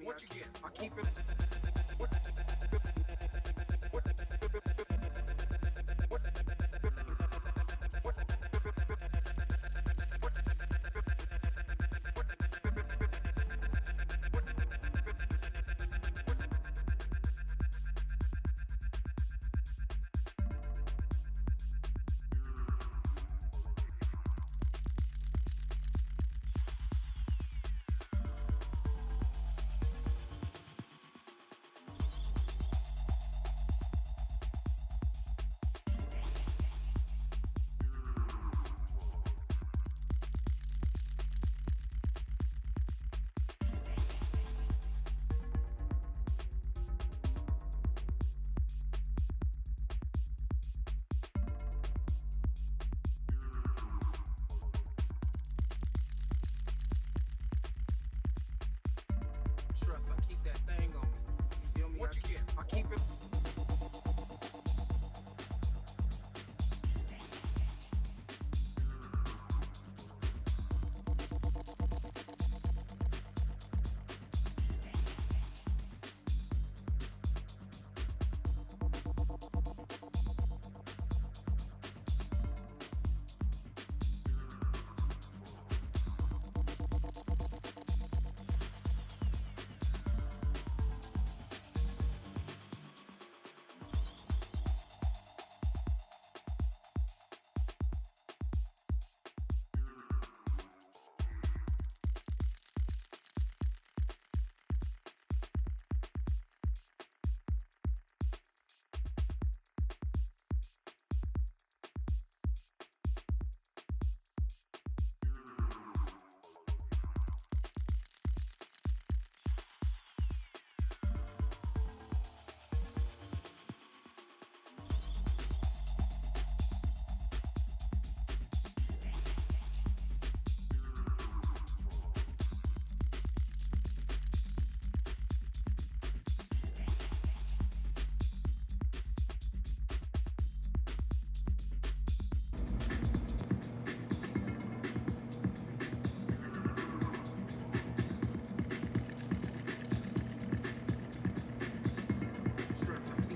What you get? I keep it. Trust, I keep that thing on me. You feel me? What you get? I keep it.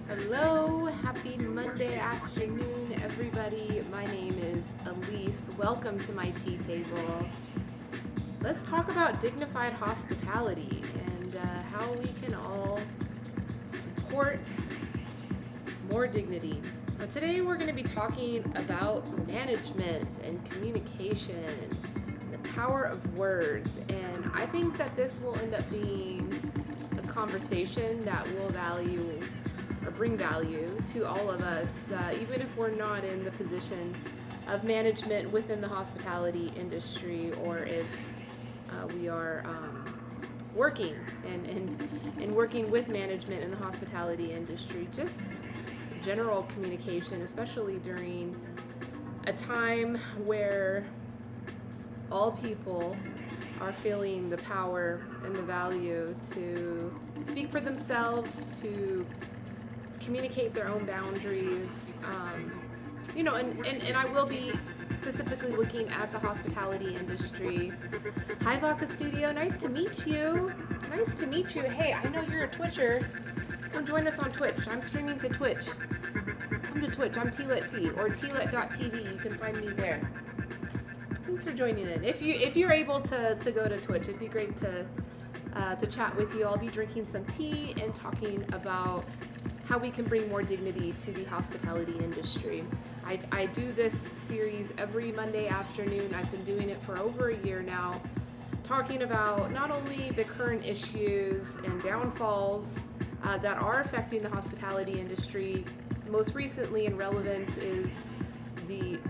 Hello, happy Monday afternoon, everybody. My name is Elise. Welcome to my tea table. Let's talk about dignified hospitality and how we can all support more dignity. Today, we're going to be talking about management and communication, and the power of words. And I think that this will end up being a conversation that will value or bring value to all of us, even if we're not in the position of management within the hospitality industry, or if we are working and working with management in the hospitality industry. Just general communication, especially during a time where all people are feeling the power and the value to speak for themselves, to communicate their own boundaries, and I will be specifically looking at the hospitality industry. Hi, Vodka Studio. Nice to meet you. Nice to meet you. Hey, I know you're a Twitcher. Come join us on Twitch. I'm streaming to Twitch. Come to Twitch. I'm TLitT or tlit.tv. You can find me there. Thanks for joining in. If you're able to go to Twitch, it'd be great to chat with you. I'll be drinking some tea and talking about how we can bring more dignity to the hospitality industry. I do this series every Monday afternoon. I've been doing it for over a year now, talking about not only the current issues and downfalls that are affecting the hospitality industry. Most recently and relevant is the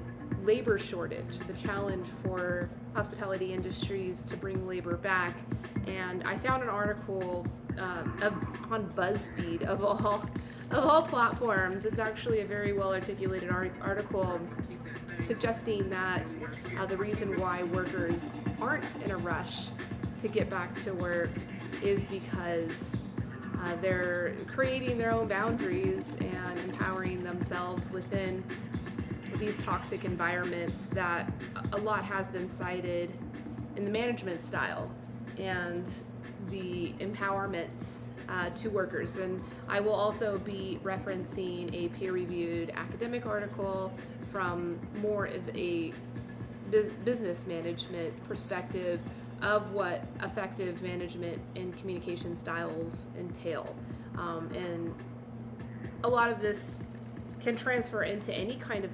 labor shortage, the challenge for hospitality industries to bring labor back. And I found an article on BuzzFeed of all platforms. It's actually a very well articulated article suggesting that the reason why workers aren't in a rush to get back to work is because they're creating their own boundaries and empowering themselves within these toxic environments that a lot has been cited in the management style. And the empowerment to workers. And I will also be referencing a peer-reviewed academic article from more of a business management perspective of what effective management and communication styles entail. And a lot of this can transfer into any kind of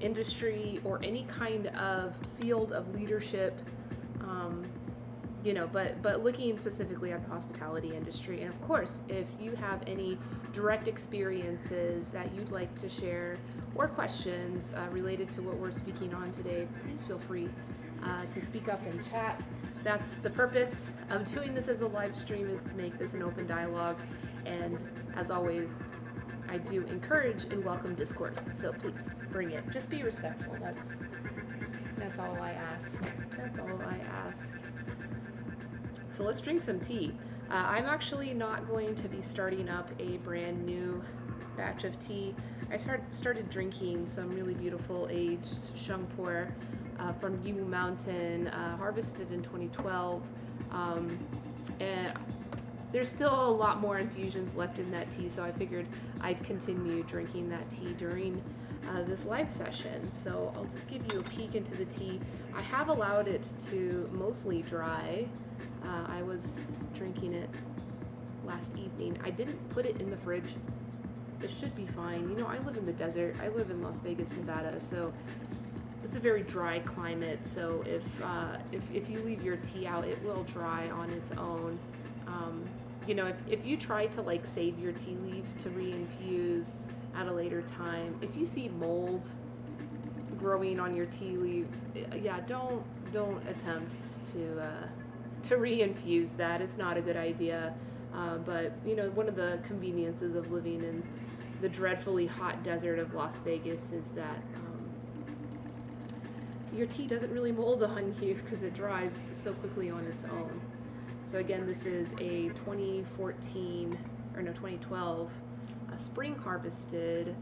industry or any kind of field of leadership, but looking specifically at the hospitality industry. And of course, if you have any direct experiences that you'd like to share or questions related to what we're speaking on today, please feel free to speak up and chat. That's the purpose of doing this as a live stream, is to make this an open dialogue. And as always, I do encourage and welcome discourse. So please bring it. Just be respectful. That's all I ask. That's all I ask. So let's drink some tea. I'm actually not going to be starting up a brand new batch of tea. I started drinking some really beautiful aged Shungpur from Yiwu Mountain, harvested in 2012. And there's still a lot more infusions left in that tea, so I figured I'd continue drinking that tea during this live session. So I'll just give you a peek into the tea. I have allowed it to mostly dry. I was drinking it last evening. I didn't put it in the fridge. It should be fine. I live in the desert. I live in Las Vegas, Nevada, so it's a very dry climate. So if you leave your tea out, it will dry on its own. If you try to save your tea leaves to reinfuse at a later time, if you see mold growing on your tea leaves, don't attempt to reinfuse that. It's not a good idea. But one of the conveniences of living in the dreadfully hot desert of Las Vegas is that your tea doesn't really mold on you because it dries so quickly on its own. So again, this is a 2012 spring harvested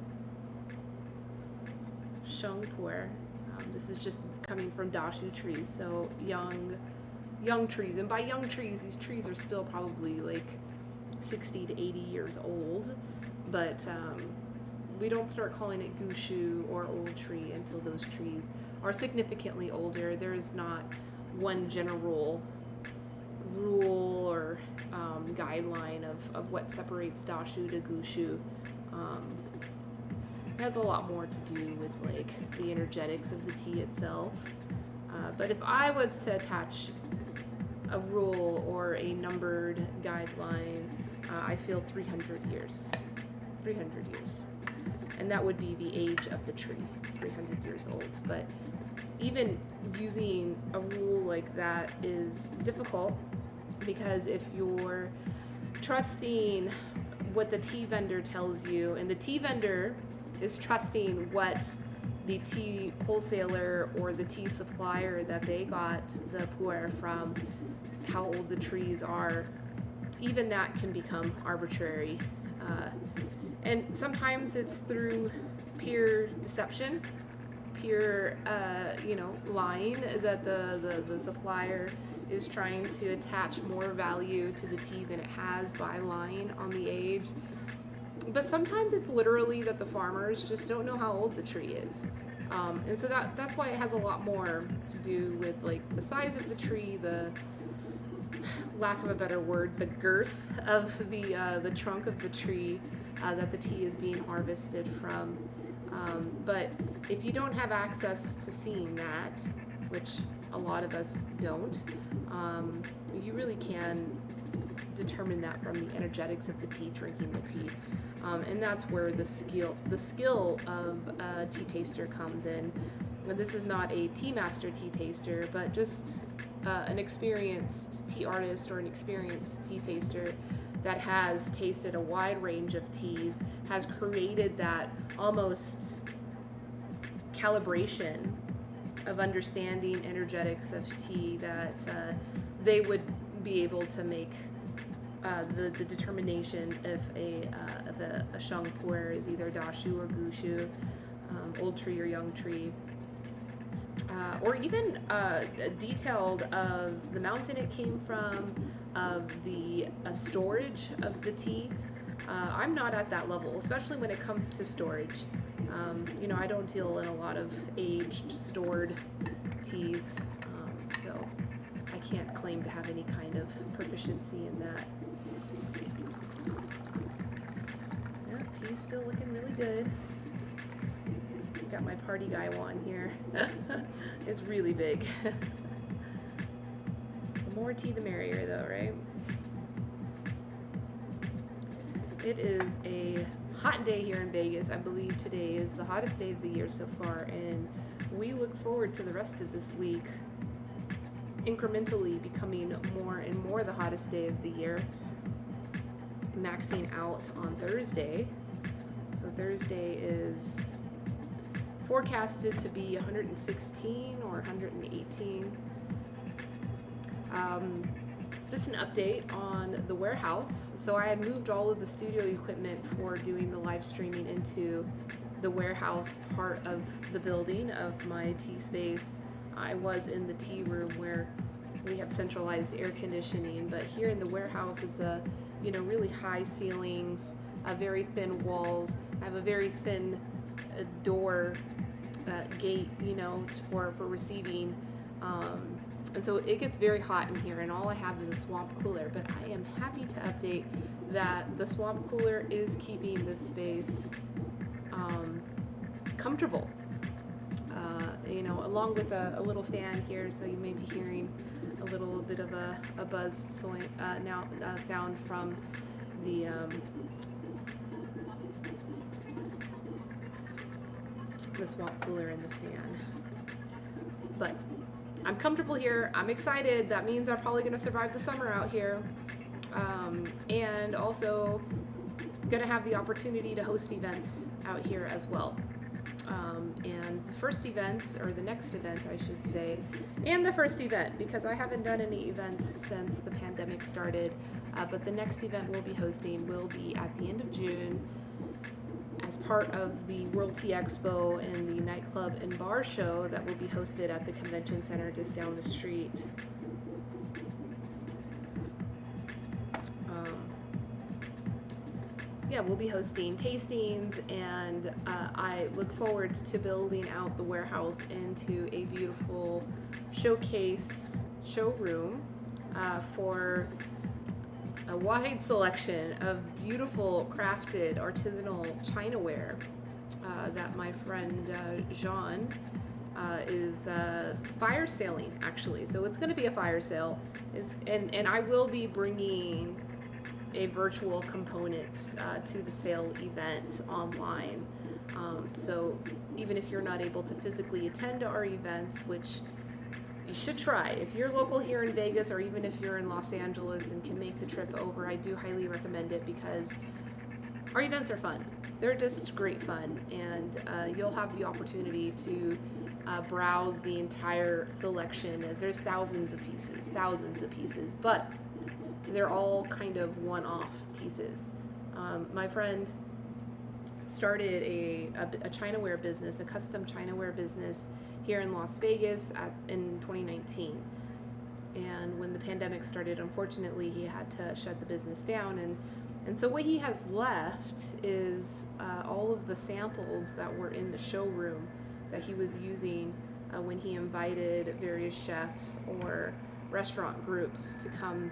Shungpur. This is just coming from dashu trees, so young trees. And by young trees, these trees are still probably 60 to 80 years old, but we don't start calling it gushu or old tree until those trees are significantly older. There is not one general rule or guideline of what separates dashu to gushu. It has a lot more to do with the energetics of the tea itself. But if I was to attach a rule or a numbered guideline, I feel 300 years. 300 years. And that would be the age of the tree, 300 years old. But even using a rule like that is difficult, because if you're trusting what the tea vendor tells you, and the tea vendor is trusting what the tea wholesaler or the tea supplier that they got the pu'er from, how old the trees are, even that can become arbitrary. And sometimes it's through pure deception, pure lying, that the supplier is trying to attach more value to the tea than it has by lying on the age. But sometimes it's literally that the farmers just don't know how old the tree is. And so that's why it has a lot more to do with the size of the tree, the lack of a better word, the girth of the trunk of the tree that the tea is being harvested from. But if you don't have access to seeing that, which a lot of us don't, you really can determine that from the energetics of the tea, drinking the tea. And that's where the skill of a tea taster comes in. And this is not a tea master tea taster, but just an experienced tea artist or an experienced tea taster that has tasted a wide range of teas, has created that almost calibration of understanding energetics of tea, that they would be able to make the determination if a Shungpur is either dashu or gushu, old tree or young tree, or even detailed of the mountain it came from, of the storage of the tea. I'm not at that level, especially when it comes to storage. I don't deal in a lot of aged, stored teas, so I can't claim to have any kind of proficiency in that. Yeah, tea's still looking really good. Got my party guy wand here. It's really big. The more tea, the merrier, though, right? It is a hot day here in Vegas. I believe today is the hottest day of the year so far, and we look forward to the rest of this week incrementally becoming more and more the hottest day of the year, maxing out on Thursday. So Thursday is forecasted to be 116 or 118. Just an update on the warehouse. So I had moved all of the studio equipment for doing the live streaming into the warehouse part of the building of my tea space. I was in the tea room where we have centralized air conditioning, but here in the warehouse it's a really high ceilings, very thin walls. I have a very thin door gate, for receiving. And so it gets very hot in here, and all I have is a swamp cooler. But I am happy to update that the swamp cooler is keeping this space comfortable. Along with a little fan here, so you may be hearing a little bit of a buzz sound from the swamp cooler and the fan. But I'm comfortable here. I'm excited. That means I'm probably going to survive the summer out here. And also going to have the opportunity to host events out here as well. And the first event, or the next event, I should say, and the first event, because I haven't done any events since the pandemic started, but the next event we'll be hosting will be at the end of June as part of the World Tea Expo and the nightclub and bar show that will be hosted at the convention center just down the street. We'll be hosting tastings, and I look forward to building out the warehouse into a beautiful showroom for a wide selection of beautiful crafted artisanal chinaware that my friend Jean is fire sailing, actually. So it's going to be a fire sale, and I will be bringing a virtual component to the sale event online. So even if you're not able to physically attend our events, which you should try, if you're local here in Vegas, or even if you're in Los Angeles and can make the trip over, I do highly recommend it, because our events are fun. They're just great fun, and you'll have the opportunity to browse the entire selection. There's thousands of pieces, but they're all kind of one-off pieces. My friend started a chinaware business, a custom chinaware business here in Las Vegas in 2019. And when the pandemic started, unfortunately, he had to shut the business down. And so what he has left is all of the samples that were in the showroom that he was using when he invited various chefs or restaurant groups to come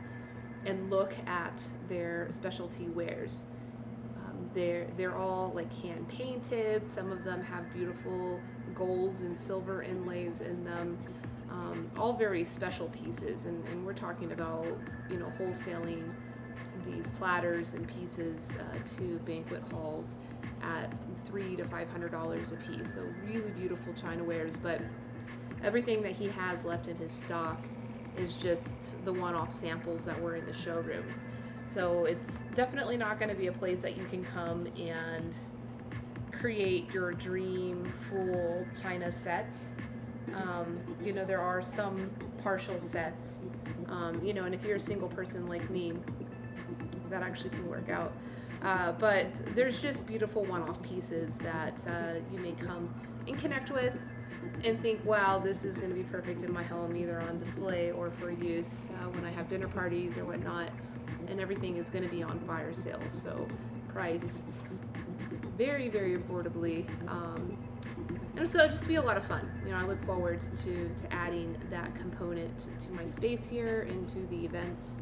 and look at their specialty wares. They're all like hand painted. Some of them have beautiful golds and silver inlays in them. All very special pieces, and we're talking about wholesaling these platters and pieces to banquet halls at $300 to $500 a piece. So really beautiful chinawares, but everything that he has left in his stock is just the one-off samples that were in the showroom. So it's definitely not going to be a place that you can come and create your dream full china set. There are some partial sets, and if you're a single person like me, that actually can work out. But there's just beautiful one-off pieces that you may come and connect with and think, wow, this is going to be perfect in my home, either on display or for use when I have dinner parties or whatnot. And everything is going to be on fire sale, so priced very, very affordably. And so it'll just be a lot of fun. You know, I look forward to adding that component to my space here and to the events,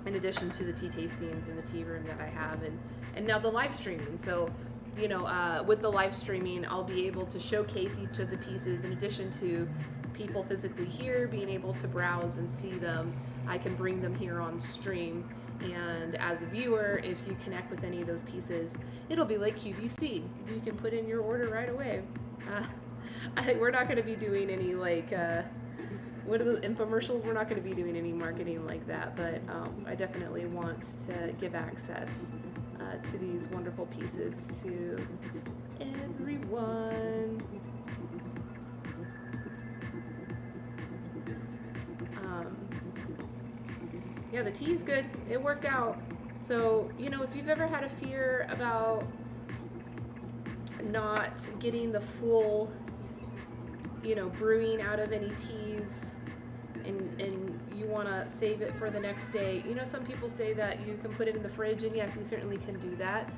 in addition to the tea tastings and the tea room that I have, and now the live streaming. So, you know, with the live streaming, I'll be able to showcase each of the pieces in addition to people physically here being able to browse and see them. I can bring them here on stream, and as a viewer, if you connect with any of those pieces, it'll be like QVC. You can put in your order right away. We're not going to be doing any like what are the infomercials? We're not going to be doing any marketing like that, but I definitely want to give access to these wonderful pieces to everyone. Yeah, the tea is good. It worked out. So, you know, if you've ever had a fear about not getting the full, you know, brewing out of any teas, and you want to save it for the next day, you know, some people say that you can put it in the fridge, and yes, you certainly can do that.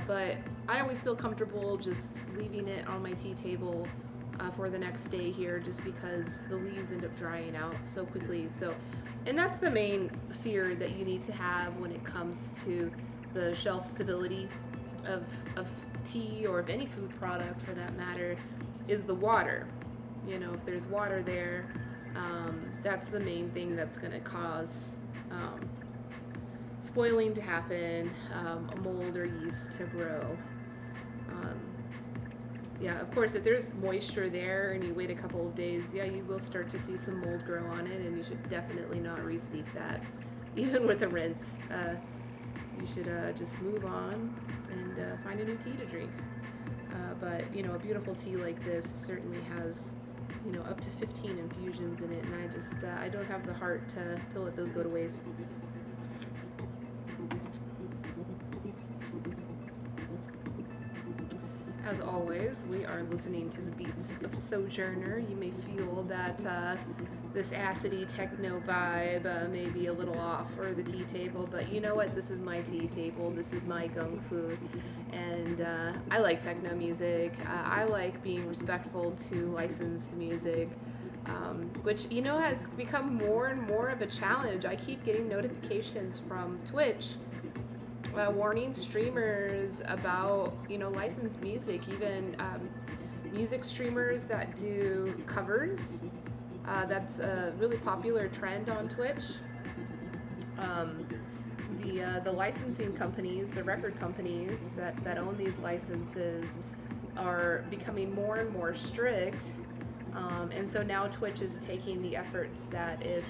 But I always feel comfortable just leaving it on my tea table for the next day here, just because the leaves end up drying out so quickly. So, and that's the main fear that you need to have when it comes to the shelf stability of tea, or of any food product for that matter, is the water. You know, if there's water there, that's the main thing that's going to cause spoiling to happen, mold or yeast to grow. Yeah, of course, if there's moisture there and you wait a couple of days, yeah, you will start to see some mold grow on it, and you should definitely not re-steep that. Even with a rinse, you should just move on and find a new tea to drink. But, you know, a beautiful tea like this certainly has, you know, up to 15 infusions in it, and I just, I don't have the heart to let those go to waste. As always, we are listening to the beats of Sojourner. You may feel that this acidy techno vibe may be a little off for the tea table, but you know what? This is my tea table. This is my gung fu, and I like techno music. I like being respectful to licensed music, which, you know, has become more and more of a challenge. I keep getting notifications from Twitch warning streamers about, you know, licensed music, even music streamers that do covers. That's a really popular trend on Twitch. The licensing companies, the record companies that own these licenses are becoming more and more strict. And so now Twitch is taking the efforts that if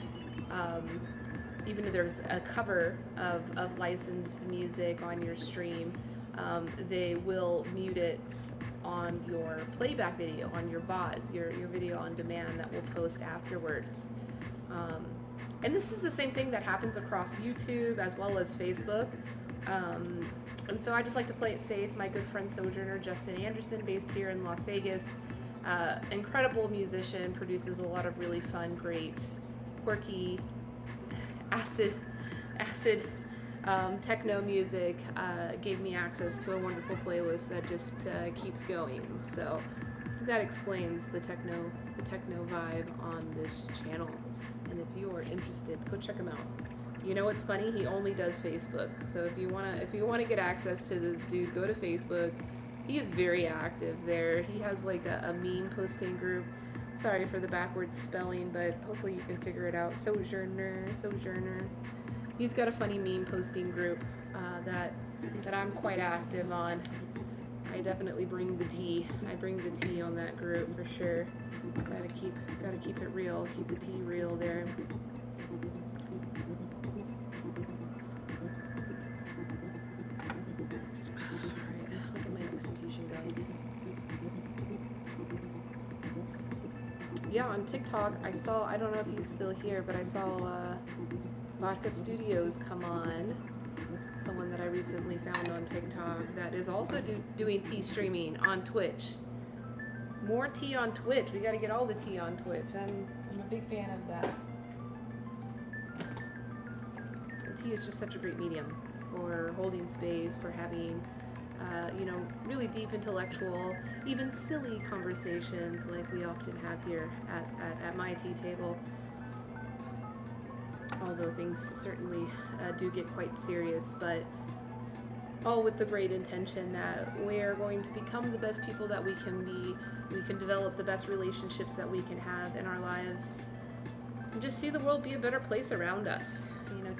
even if there's a cover of licensed music on your stream, they will mute it on your playback video, on your VODs, your video on demand that will post afterwards. And this is the same thing that happens across YouTube as well as Facebook. And so I just like to play it safe. My good friend Sojourner, Justin Anderson, based here in Las Vegas, incredible musician, produces a lot of really fun, great, quirky, acid techno music, gave me access to a wonderful playlist that just keeps going. So that explains the techno vibe on this channel. And if you are interested, go check him out. You know what's funny? He only does Facebook. So if you wanna get access to this dude, go to Facebook. He is very active there. He has like a meme posting group. Sorry for the backwards spelling, but hopefully you can figure it out. Sojourner. He's got a funny meme posting group that I'm quite active on. I definitely bring the tea. I bring the tea on that group for sure. Gotta keep it real. Keep the tea real there. Alright, look at my next infusion going. Yeah, on TikTok, I don't know if he's still here, but I saw Vodka Studios come on, someone that I recently found on TikTok that is also doing tea streaming on Twitch. More tea on Twitch. We got to get all the tea on Twitch. I'm a big fan of that. And tea is just such a great medium for holding space, for having, really deep intellectual, even silly conversations like we often have here at my tea table. Although things certainly do get quite serious, but all with the great intention that we're going to become the best people that we can be. We can develop the best relationships that we can have in our lives, and just see the world be a better place around us.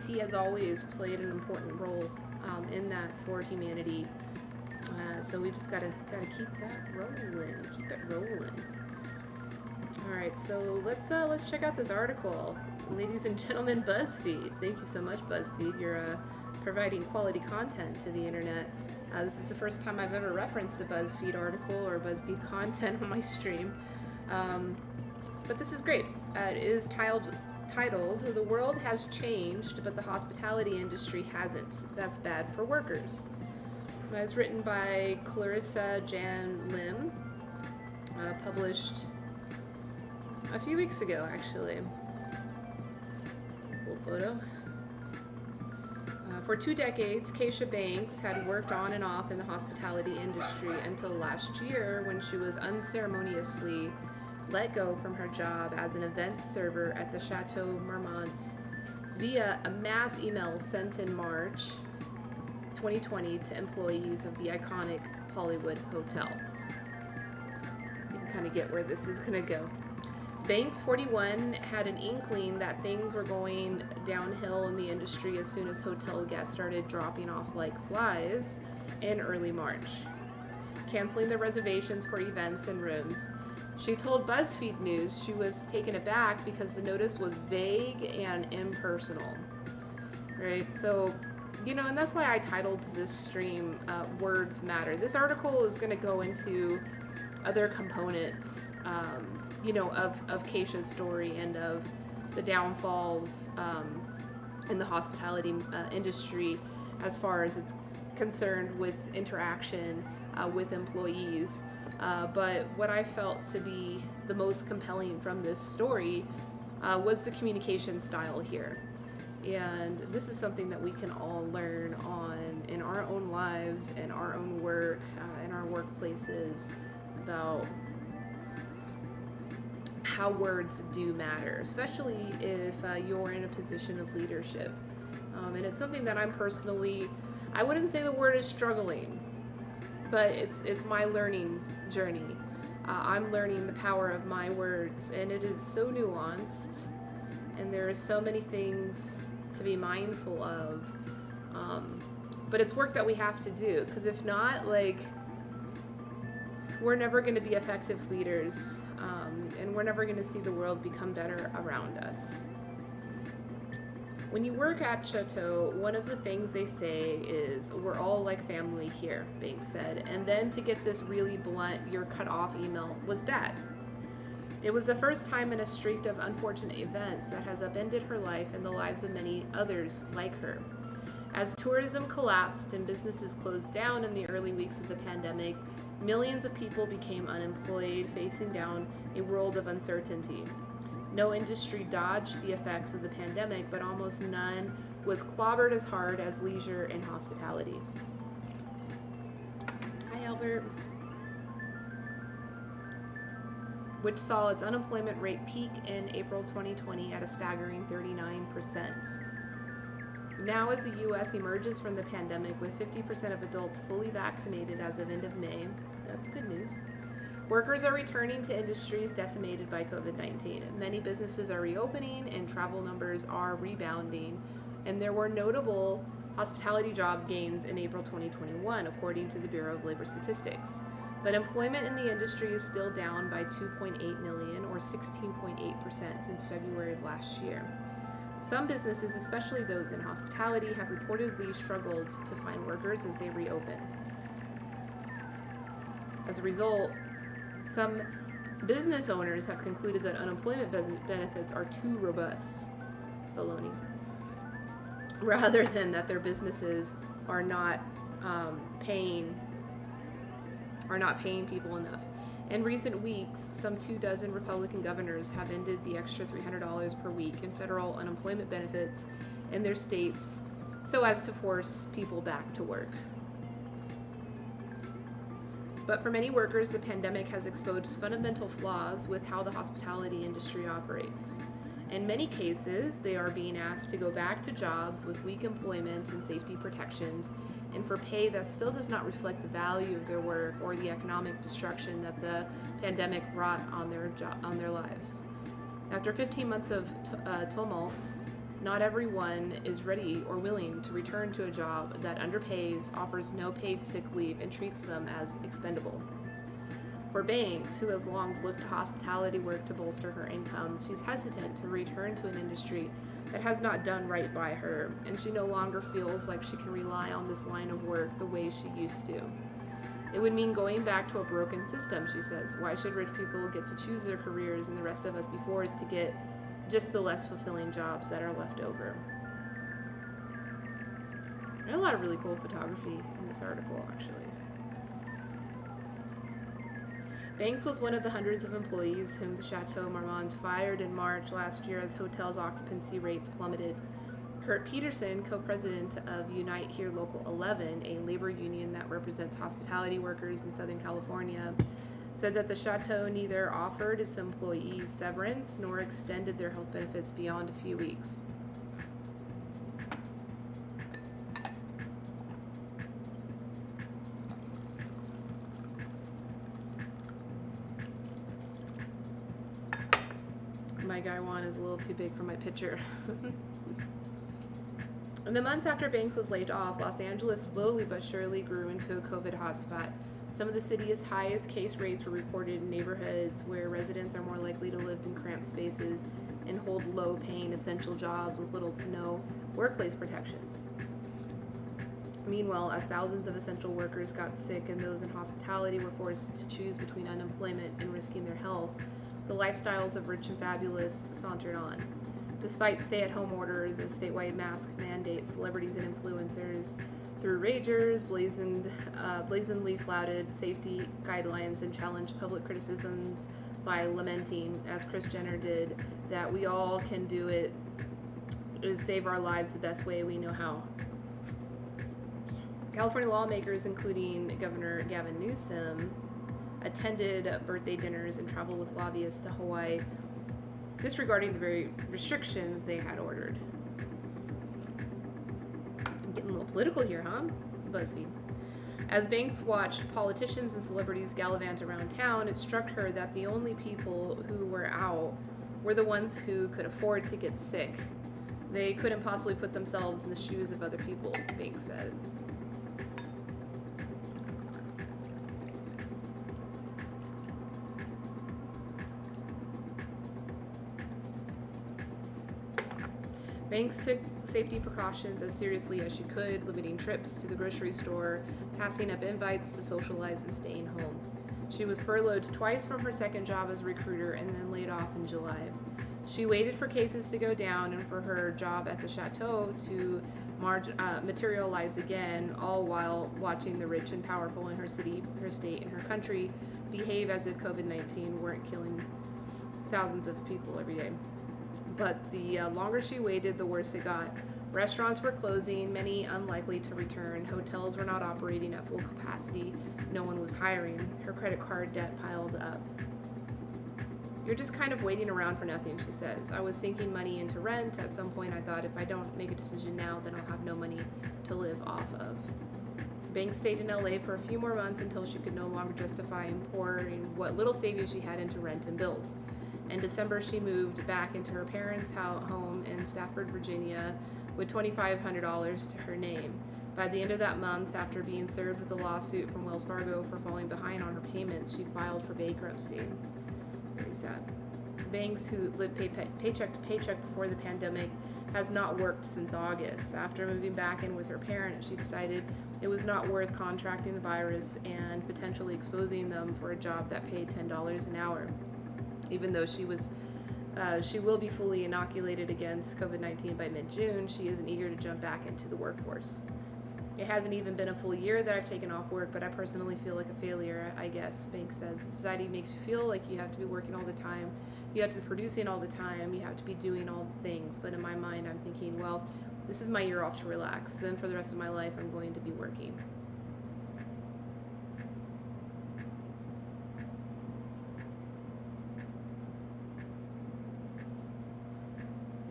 Tea has always played an important role in that for humanity. So we just gotta keep that rolling. Keep it rolling. All right, so let's check out this article. Ladies and gentlemen, BuzzFeed. Thank you so much, BuzzFeed. You're providing quality content to the internet. This is the first time I've ever referenced a BuzzFeed article or BuzzFeed content on my stream. But this is great. It is titled, "The World Has Changed, but the Hospitality Industry Hasn't. That's Bad for Workers." It's written by Clarissa Jan Lim, published a few weeks ago, actually. Cool photo. For 2 decades, Keisha Banks had worked on and off in the hospitality industry until last year when she was unceremoniously let go from her job as an event server at the Chateau Marmont via a mass email sent in March 2020 to employees of the iconic Hollywood Hotel. You can kind of get where this is going to go. Banks, 41, had an inkling that things were going downhill in the industry as soon as hotel guests started dropping off like flies in early March, canceling their reservations for events and rooms. She told BuzzFeed News she was taken aback because the notice was vague and impersonal. Right? So, and that's why I titled this stream Words Matter. This article is going to go into other components, of Keisha's story and of the downfalls in the hospitality industry as far as it's concerned with interaction with employees. But what I felt to be the most compelling from this story was the communication style here. And this is something that we can all learn on in our own lives, in our own work, in our workplaces, about how words do matter, especially if you're in a position of leadership. And it's something that I'm personally, I wouldn't say the word is struggling, but it's my learning journey. I'm learning the power of my words, and it is so nuanced, and there are so many things to be mindful of. But it's work that we have to do, because if not, we're never going to be effective leaders, and we're never going to see the world become better around us. When you work at Chateau, one of the things they say is, "We're all like family here," Banks said. And then to get this really blunt, "You're cut off" email was bad. It was the first time in a streak of unfortunate events that has upended her life and the lives of many others like her. As tourism collapsed and businesses closed down in the early weeks of the pandemic, millions of people became unemployed, facing down a world of uncertainty. No industry dodged the effects of the pandemic, but almost none was clobbered as hard as leisure and hospitality. Hi, Albert. Which saw its unemployment rate peak in April 2020 at a staggering 39%. Now, as the U.S. emerges from the pandemic with 50% of adults fully vaccinated as of end of May, that's good news. Workers are returning to industries decimated by COVID-19. Many businesses are reopening and travel numbers are rebounding, and there were notable hospitality job gains in April 2021, according to the Bureau of Labor Statistics. But employment in the industry is still down by 2.8 million, or 16.8% since February of last year. Some businesses, especially those in hospitality, have reportedly struggled to find workers as they reopen. As a result, some business owners have concluded that unemployment benefits are too robust, baloney, rather than that their businesses are not paying people enough. In recent weeks, some 24 Republican governors have ended the extra $300 per week in federal unemployment benefits in their states so as to force people back to work. But for many workers, the pandemic has exposed fundamental flaws with how the hospitality industry operates. In many cases, they are being asked to go back to jobs with weak employment and safety protections, and for pay that still does not reflect the value of their work or the economic destruction that the pandemic wrought on their lives. After 15 months of tumult, not everyone is ready or willing to return to a job that underpays, offers no paid sick leave, and treats them as expendable. For Banks, who has long looked to hospitality work to bolster her income, she's hesitant to return to an industry that has not done right by her, and she no longer feels like she can rely on this line of work the way she used to. It would mean going back to a broken system, she says. Why should rich people get to choose their careers and the rest of us be forced to get just the less fulfilling jobs that are left over? There's a lot of really cool photography in this article, actually. Banks was one of the hundreds of employees whom the Chateau Marmont fired in March last year as hotels' occupancy rates plummeted. Kurt Peterson, co-president of Unite Here Local 11, a labor union that represents hospitality workers in Southern California, said that the Chateau neither offered its employees severance nor extended their health benefits beyond a few weeks. My Gaiwan is a little too big for my picture. In the months after Banks was laid off, Los Angeles slowly but surely grew into a COVID hotspot. Some of the city's highest case rates were reported in neighborhoods where residents are more likely to live in cramped spaces and hold low-paying essential jobs with little to no workplace protections. Meanwhile, as thousands of essential workers got sick and those in hospitality were forced to choose between unemployment and risking their health, the lifestyles of rich and fabulous sauntered on. Despite stay-at-home orders and statewide mask mandates, celebrities and influencers threw ragers, blazonly flouted safety guidelines, and challenged public criticisms by lamenting, as Kris Jenner did, that we all can do it, is save our lives the best way we know how. California lawmakers, including Governor Gavin Newsom, attended birthday dinners and traveled with lobbyists to Hawaii, disregarding the very restrictions they had ordered. I'm getting a little political here, huh? BuzzFeed. As Banks watched politicians and celebrities gallivant around town, it struck her that the only people who were out were the ones who could afford to get sick. They couldn't possibly put themselves in the shoes of other people, Banks said. Banks took safety precautions as seriously as she could, limiting trips to the grocery store, passing up invites to socialize, and staying home. She was furloughed twice from her second job as a recruiter and then laid off in July. She waited for cases to go down and for her job at the Chateau to materialize again, all while watching the rich and powerful in her city, her state, and her country behave as if COVID-19 weren't killing thousands of people every day. But the longer she waited, the worse it got. Restaurants were closing, many unlikely to return. Hotels were not operating at full capacity. No one was hiring. Her credit card debt piled up. You're just kind of waiting around for nothing, she says. I was sinking money into rent. At some point, I thought if I don't make a decision now, then I'll have no money to live off of. Banks stayed in LA for a few more months until she could no longer justify pouring what little savings she had into rent and bills. In December, she moved back into her parents' home in Stafford, Virginia, with $2,500 to her name. By the end of that month, after being served with a lawsuit from Wells Fargo for falling behind on her payments, she filed for bankruptcy. Very sad. Banks, who lived paycheck to paycheck before the pandemic, has not worked since August. After moving back in with her parents, she decided it was not worth contracting the virus and potentially exposing them for a job that paid $10 an hour. Even though she will be fully inoculated against COVID-19 by mid-June, she isn't eager to jump back into the workforce. It hasn't even been a full year that I've taken off work, but I personally feel like a failure, I guess. Bank says society makes you feel like you have to be working all the time, you have to be producing all the time, you have to be doing all the things. But in my mind, I'm thinking, well, this is my year off to relax. Then for the rest of my life, I'm going to be working.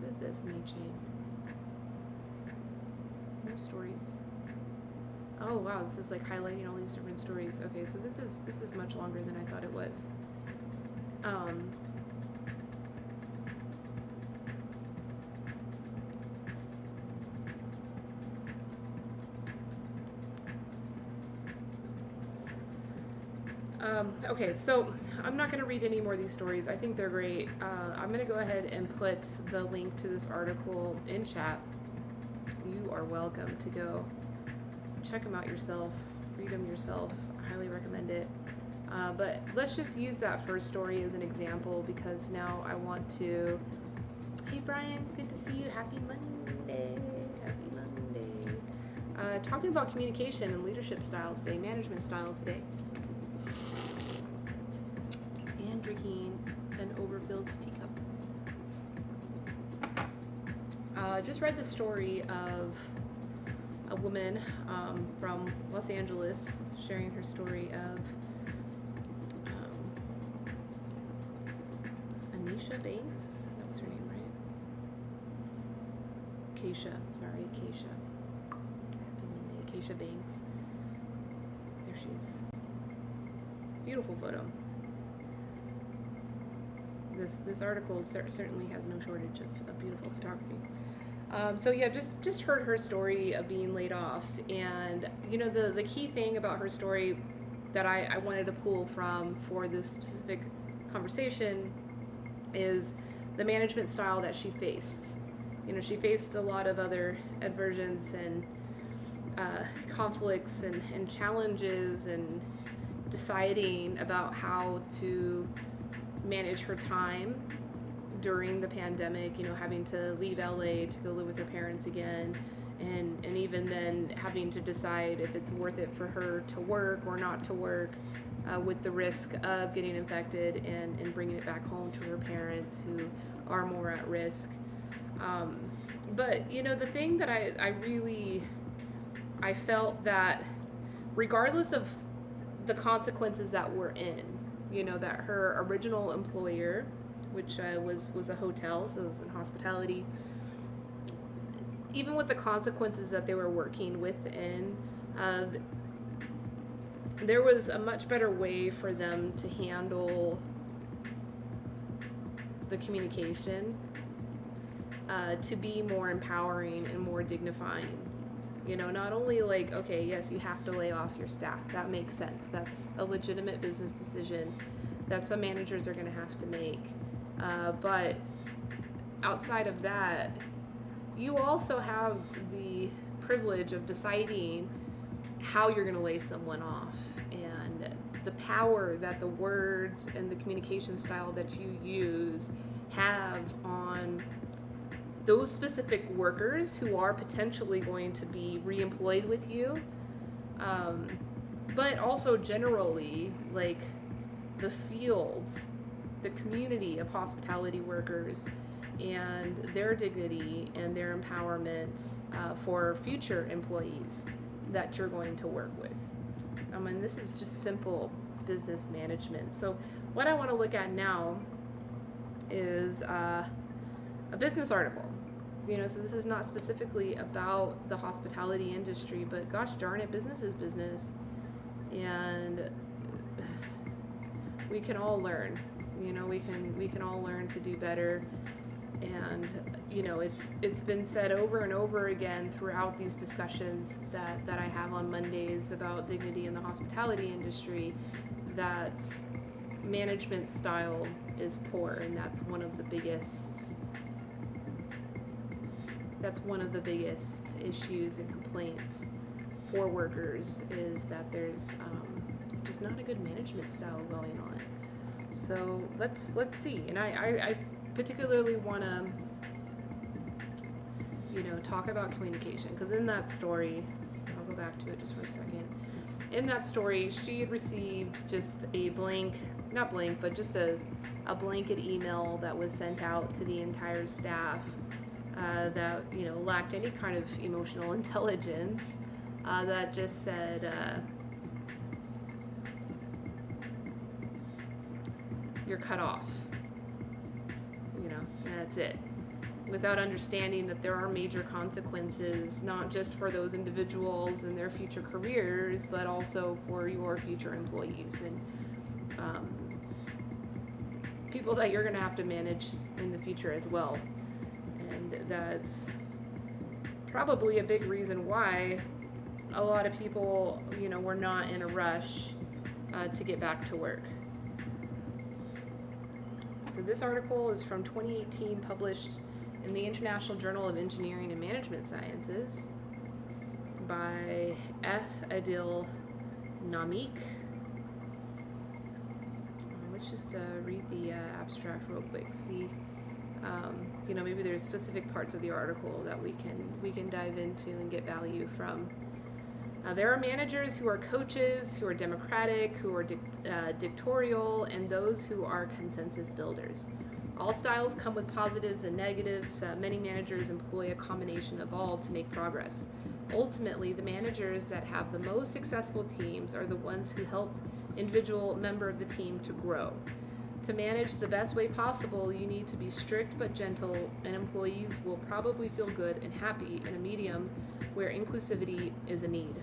What is this, me chain? More stories. Oh wow, this is like highlighting all these different stories. Okay, so this is much longer than I thought it was. Okay, so I'm not going to read any more of these stories. I think they're great. I'm going to go ahead and put the link to this article in chat. You are welcome to go check them out yourself, read them yourself. I highly recommend it. But let's just use that first story as an example, because now I want to... Hey Brian, good to see you. Happy Monday. Happy Monday. Talking about communication and leadership style today, management style today. And drinking an overfilled teacup. Just read the story of a woman from Los Angeles sharing her story of Anisha Banks. That was her name, right? Keisha. Happy Monday. Keisha Banks. There she is. Beautiful photo. This article certainly has no shortage of beautiful photography. So yeah, just heard her story of being laid off, and you know the key thing about her story that I wanted to pull from for this specific conversation is the management style that she faced. You know, she faced a lot of other aversions and conflicts and challenges, and deciding about how to manage her time during the pandemic, you know, having to leave LA to go live with her parents again, and even then having to decide if it's worth it for her to work or not to work, with the risk of getting infected and bringing it back home to her parents who are more at risk. But, you know, the thing that I felt that regardless of the consequences that we're in, you know, that her original employer, which was a hotel, so it was in hospitality, even with the consequences that they were working within, there was a much better way for them to handle the communication, to be more empowering and more dignifying. You know, not only like, okay, yes, you have to lay off your staff. That makes sense. That's a legitimate business decision that some managers are going to have to make. But outside of that, you also have the privilege of deciding how you're going to lay someone off, and the power that the words and the communication style that you use have on those specific workers who are potentially going to be reemployed with you, but also generally, like, the field, the community of hospitality workers and their dignity and their empowerment for future employees that you're going to work with. I mean, this is just simple business management. So what I want to look at now is a business article. You know, so this is not specifically about the hospitality industry, but gosh darn it, business is business. And we can all learn. You know, we can all learn to do better. And you know, it's been said over and over again throughout these discussions that I have on Mondays about dignity in the hospitality industry, that management style is poor, and that's one of the biggest issues and complaints for workers, is that there's just not a good management style going on. So let's see. And I particularly want to, you know, talk about communication, because in that story, I'll go back to it just for a second. In that story, she had received just a not blank, but just a blanket email that was sent out to the entire staff that, lacked any kind of emotional intelligence, that just said, you're cut off, and that's it. Without understanding that there are major consequences, not just for those individuals and their future careers, but also for your future employees and people that you're going to have to manage in the future as well. And that's probably a big reason why a lot of people, were not in a rush to get back to work. So this article is from 2018, published in the International Journal of Engineering and Management Sciences by F. Adil Namik. Let's just read the abstract real quick. See, maybe there's specific parts of the article that we can dive into and get value from. There are managers who are coaches, who are democratic, who are dictatorial, and those who are consensus builders. All styles come with positives and negatives. Many managers employ a combination of all to make progress. Ultimately, the managers that have the most successful teams are the ones who help individual member of the team to grow. To manage the best way possible, you need to be strict but gentle, and employees will probably feel good and happy in a medium where inclusivity is a need.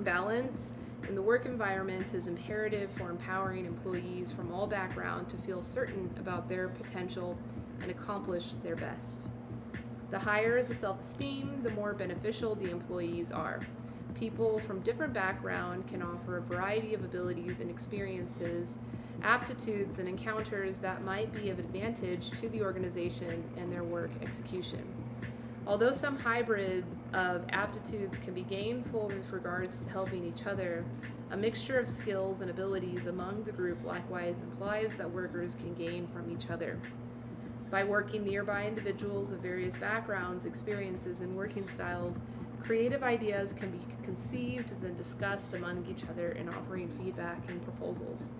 Balance in the work environment is imperative for empowering employees from all backgrounds to feel certain about their potential and accomplish their best. The higher the self-esteem, the more beneficial the employees are. People from different backgrounds can offer a variety of abilities and experiences, aptitudes, and encounters that might be of advantage to the organization and their work execution. Although some hybrid of aptitudes can be gainful with regards to helping each other, a mixture of skills and abilities among the group likewise implies that workers can gain from each other. By working nearby individuals of various backgrounds, experiences, and working styles, creative ideas can be conceived and then discussed among each other in offering feedback and proposals.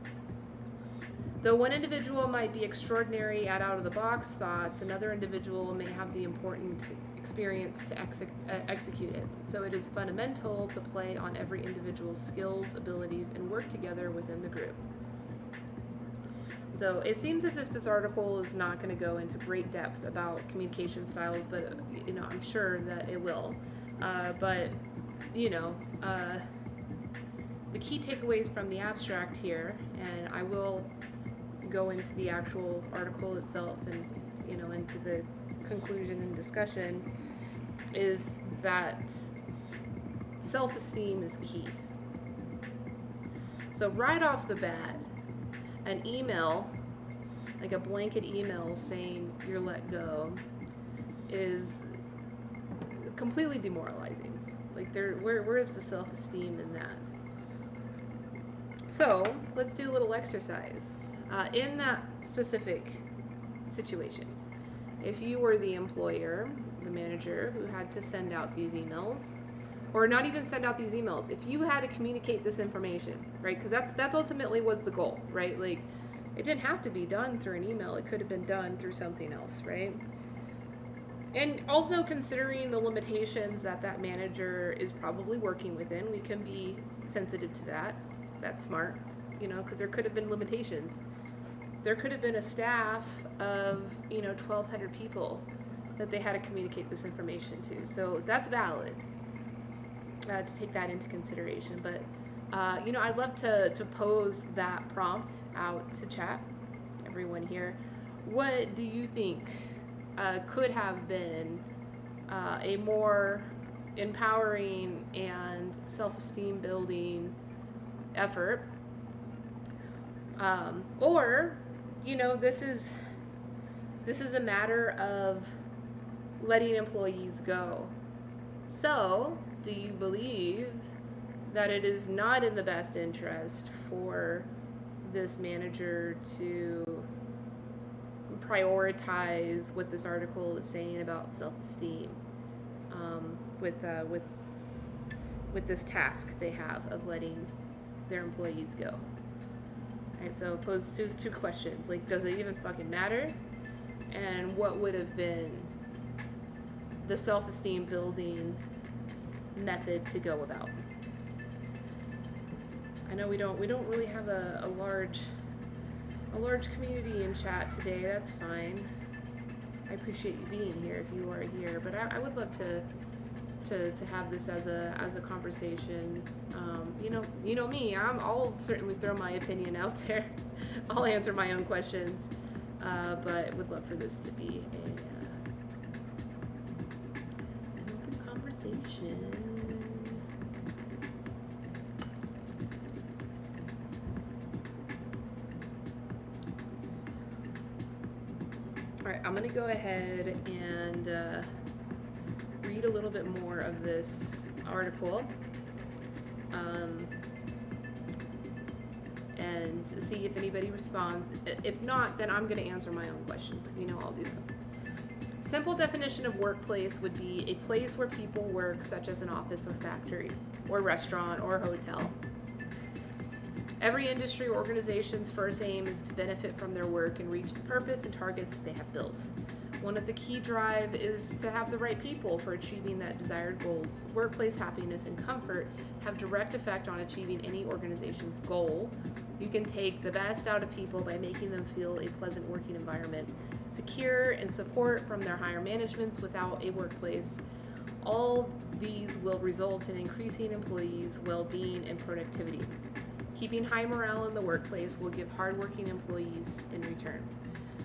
Though one individual might be extraordinary at out-of-the-box thoughts, another individual may have the important experience to execute it. So it is fundamental to play on every individual's skills, abilities, and work together within the group. So it seems as if this article is not going to go into great depth about communication styles, but I'm sure that it will. The key takeaways from the abstract here, and I will go into the actual article itself and into the conclusion and discussion, is that self-esteem is key. So right off the bat, an email, like a blanket email saying you're let go, is completely demoralizing. Like where is the self-esteem in that? So let's do a little exercise. In that specific situation, if you were the employer, the manager who had to send out these emails, or not even send out these emails, if you had to communicate this information, right? Because that's ultimately was the goal, right? Like, it didn't have to be done through an email. It could have been done through something else, right? And also considering the limitations that manager is probably working within, we can be sensitive to that. That's smart, because there could have been limitations. There could have been a staff of, 1,200 people that they had to communicate this information to. So that's valid to take that into consideration. But, I'd love to pose that prompt out to chat, everyone here. What do you think could have been a more empowering and self-esteem building effort? Or, this is a matter of letting employees go. So, do you believe that it is not in the best interest for this manager to prioritize what this article is saying about self-esteem, with with this task they have of letting their employees go. Right, so pose two questions, like, does it even fucking matter? And what would have been the self-esteem building method to go about? I know we don't really have a large community in chat today. That's fine. I appreciate you being here if you are here, but I would love to have this as a conversation. You know me. I'll certainly throw my opinion out there. I'll answer my own questions, but would love for this to be an open conversation. All right, I'm gonna go ahead and read a little bit more of this article and see if anybody responds. If not, then I'm going to answer my own questions, because I'll do that. Simple definition of workplace would be a place where people work, such as an office or factory or restaurant or hotel. Every industry or organization's first aim is to benefit from their work and reach the purpose and targets they have built. One of the key drive is to have the right people for achieving that desired goals. Workplace happiness and comfort have direct effect on achieving any organization's goal. You can take the best out of people by making them feel a pleasant working environment, secure, and support from their higher managements without a workplace. All these will result in increasing employees' well-being and productivity. Keeping high morale in the workplace will give hardworking employees in return.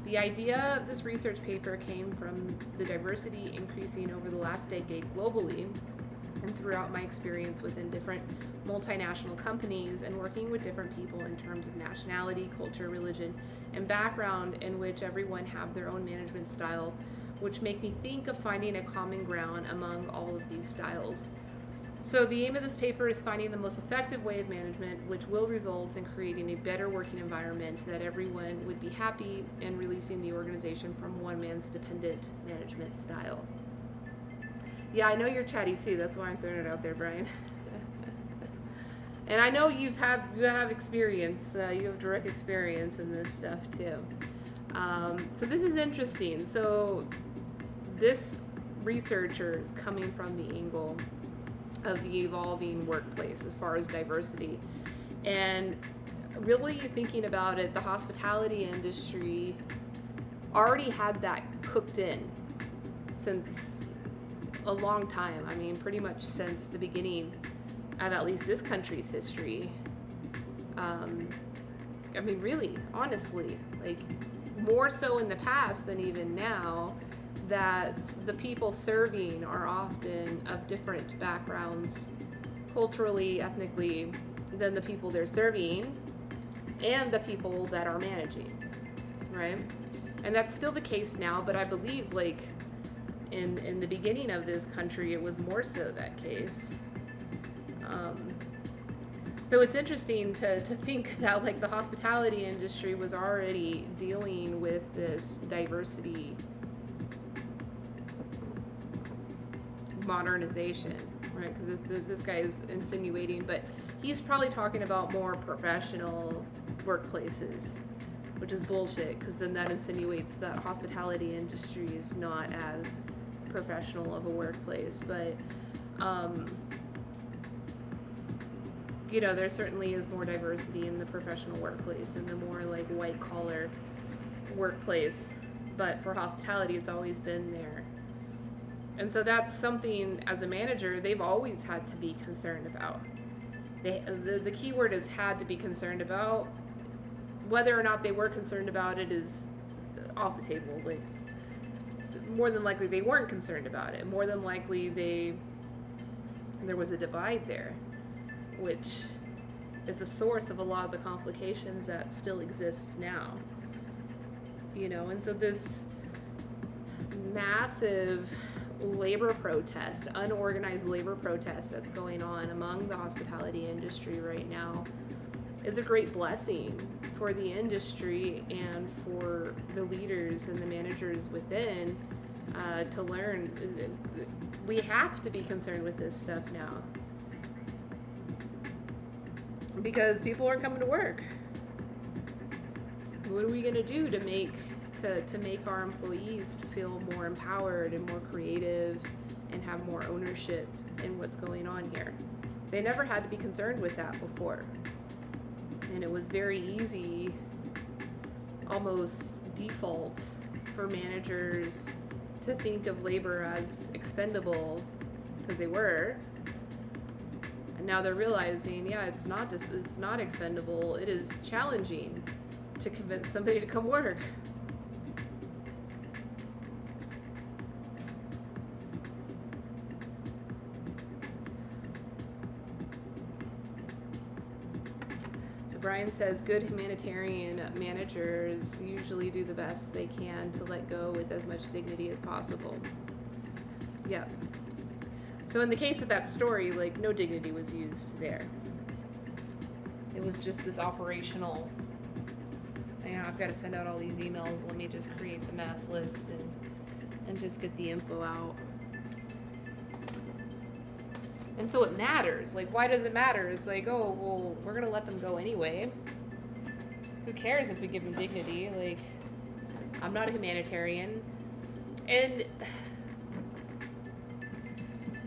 The idea of this research paper came from the diversity increasing over the last decade globally and throughout my experience within different multinational companies and working with different people in terms of nationality, culture, religion, and background, in which everyone have their own management style, which make me think of finding a common ground among all of these styles. So the aim of this paper is finding the most effective way of management, which will result in creating a better working environment that everyone would be happy, and releasing the organization from one man's dependent management style. Yeah, I know you're chatty too. That's why I'm throwing it out there, Brian. And I know you have experience. You have direct experience in this stuff too. So this is interesting. So this researcher is coming from the angle of the evolving workplace as far as diversity, and really thinking about it, the hospitality industry already had that cooked in since a long time. I mean, pretty much since the beginning of at least this country's history. I mean, really, honestly, like more so in the past than even now, that the people serving are often of different backgrounds, culturally, ethnically, than the people they're serving and the people that are managing, right? And that's still the case now, but I believe like in the beginning of this country, it was more so that case. So it's interesting to think that like the hospitality industry was already dealing with this diversity modernization, right? Because this guy is insinuating, but he's probably talking about more professional workplaces, which is bullshit, because then that insinuates that hospitality industry is not as professional of a workplace. But there certainly is more diversity in the professional workplace and the more like white collar workplace, but for hospitality it's always been there. And so that's something, as a manager, they've always had to be concerned about. The key word is had to be concerned about. Whether or not they were concerned about it is off the table. Like, more than likely they weren't concerned about it. More than likely there was a divide there, which is the source of a lot of the complications that still exist now. And so this massive labor protest, unorganized labor protest that's going on among the hospitality industry right now is a great blessing for the industry and for the leaders and the managers within to learn. We have to be concerned with this stuff now. because people aren't coming to work. What are we going to do to make our employees feel more empowered and more creative and have more ownership in what's going on here? They never had to be concerned with that before. And it was very easy, almost default, for managers to think of labor as expendable, because they were. And now they're realizing, yeah, it's not expendable. It is challenging to convince somebody to come work. So Brian says, good humanitarian managers usually do the best they can to let go with as much dignity as possible. Yeah. So in the case of that story, like, no dignity was used there. It was just this operational, I've got to send out all these emails. Let me just create the mass list and just get the info out. And so it matters. Like, why does it matter? It's like, oh, well, we're going to let them go anyway. Who cares if we give them dignity? Like, I'm not a humanitarian. And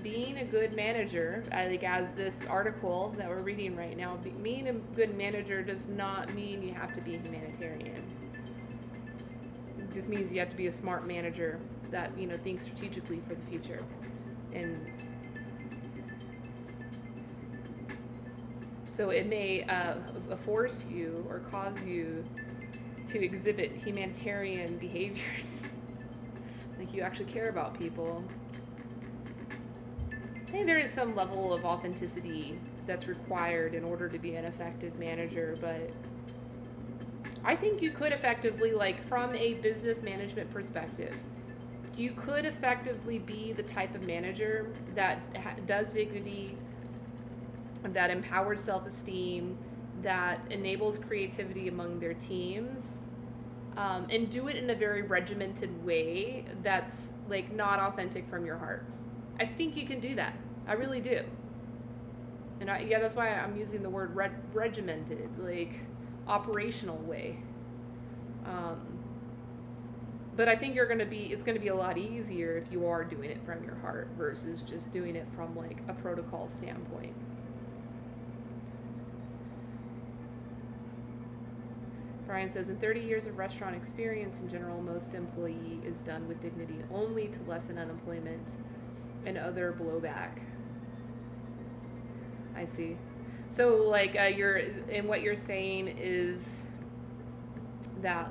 being a good manager, as this article that we're reading right now, being a good manager does not mean you have to be a humanitarian. It just means you have to be a smart manager that, thinks strategically for the future. And so it may force you or cause you to exhibit humanitarian behaviors. Like, you actually care about people. I think there is some level of authenticity that's required in order to be an effective manager, but I think you could effectively, from a business management perspective, you could effectively be the type of manager that does dignity, that empowers self-esteem, that enables creativity among their teams, and do it in a very regimented way that's, not authentic from your heart. I think you can do that. I really do. And that's why I'm using the word regimented, operational way. But I think it's going to be a lot easier if you are doing it from your heart versus just doing it from a protocol standpoint. Brian says, in 30 years of restaurant experience in general, most employee is done with dignity only to lessen unemployment and other blowback. I see. So what you're saying is that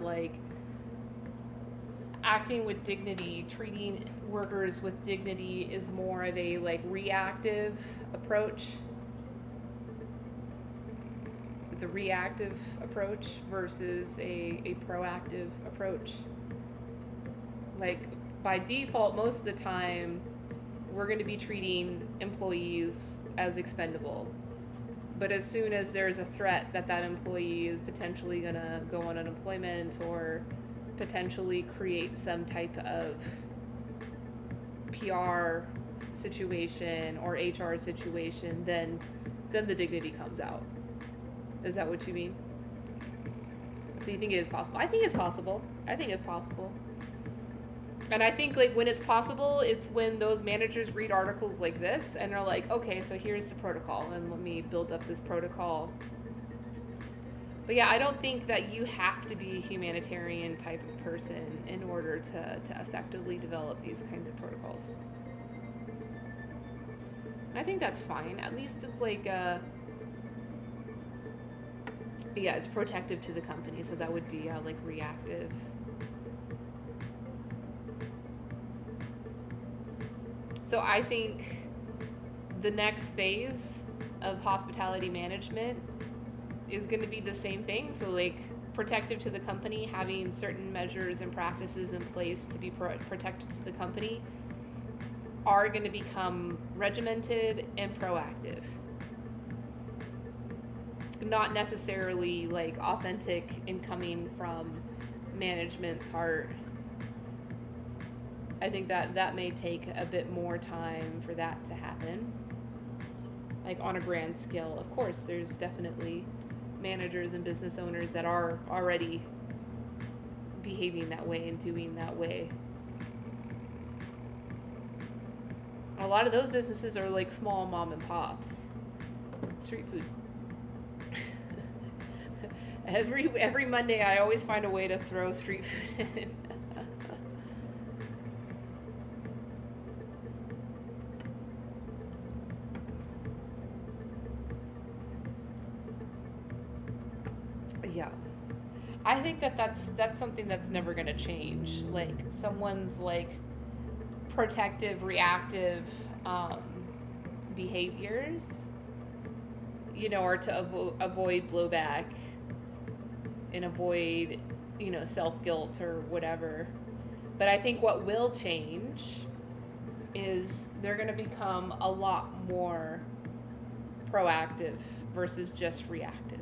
acting with dignity, treating workers with dignity is more of a reactive approach. It's a reactive approach versus a proactive approach. By default, most of the time, we're going to be treating employees as expendable. But as soon as there's a threat that employee is potentially going to go on unemployment or potentially create some type of PR situation or HR situation, then the dignity comes out. Is that what you mean? So you think it is possible? I think it's possible. And I think when it's possible, it's when those managers read articles like this and are like, okay, so here's the protocol and let me build up this protocol. But yeah, I don't think that you have to be a humanitarian type of person in order to effectively develop these kinds of protocols. I think that's fine. At least it's it's protective to the company, so that would be reactive. So I think the next phase of hospitality management is going to be the same thing. So protective to the company, having certain measures and practices in place to be protective to the company are going to become regimented and proactive. Not necessarily authentic and coming from management's heart. I think that may take a bit more time for that to happen. like on a grand scale. Of course, there's definitely managers and business owners that are already behaving that way and doing that way. A lot of those businesses are like small mom and pops. Street food. Every Monday I always find a way to throw street food in. Yeah. I think that's something that's never going to change. Like someone's like protective, reactive behaviors, are to avoid blowback and avoid, self-guilt or whatever. But I think what will change is they're going to become a lot more proactive versus just reactive.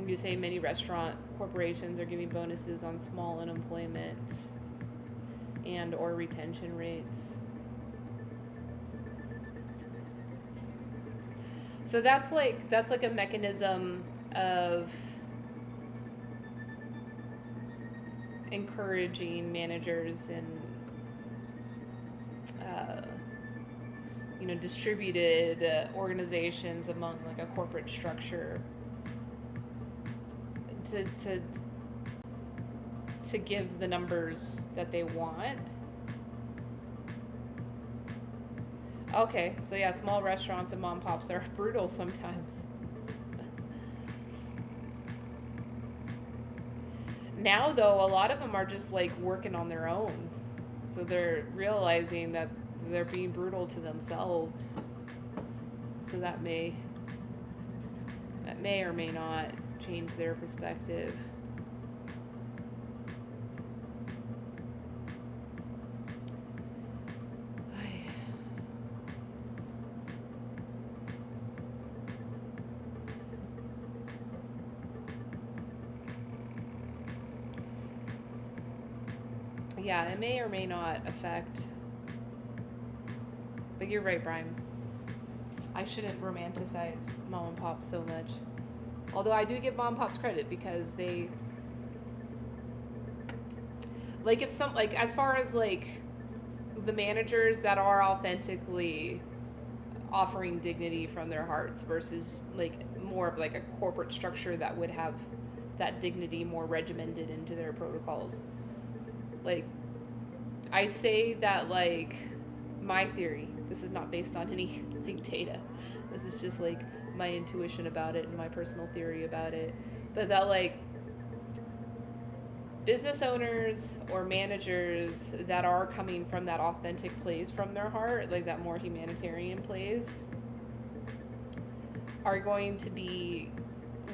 You say many restaurant corporations are giving bonuses on small unemployment and or retention rates. So that's like a mechanism of encouraging managers and distributed organizations among like a corporate structure to give the numbers that they want. Okay, so yeah, small restaurants and mom pops are brutal sometimes. Now though, a lot of them are just like working on their own. So they're realizing that they're being brutal to themselves. So that may or may not change their perspective. Yeah, it may or may not affect. But you're right, Brian. I shouldn't romanticize mom and pop so much. Although I do give mom and pops credit because they, like, if some, like, as far as like the managers that are authentically offering dignity from their hearts versus like more of like a corporate structure that would have that dignity more regimented into their protocols. Like, I say that, like, my theory, this is not based on any like data, this is just like my intuition about it and my personal theory about it, but that like business owners or managers that are coming from that authentic place from their heart, like that more humanitarian place, are going to be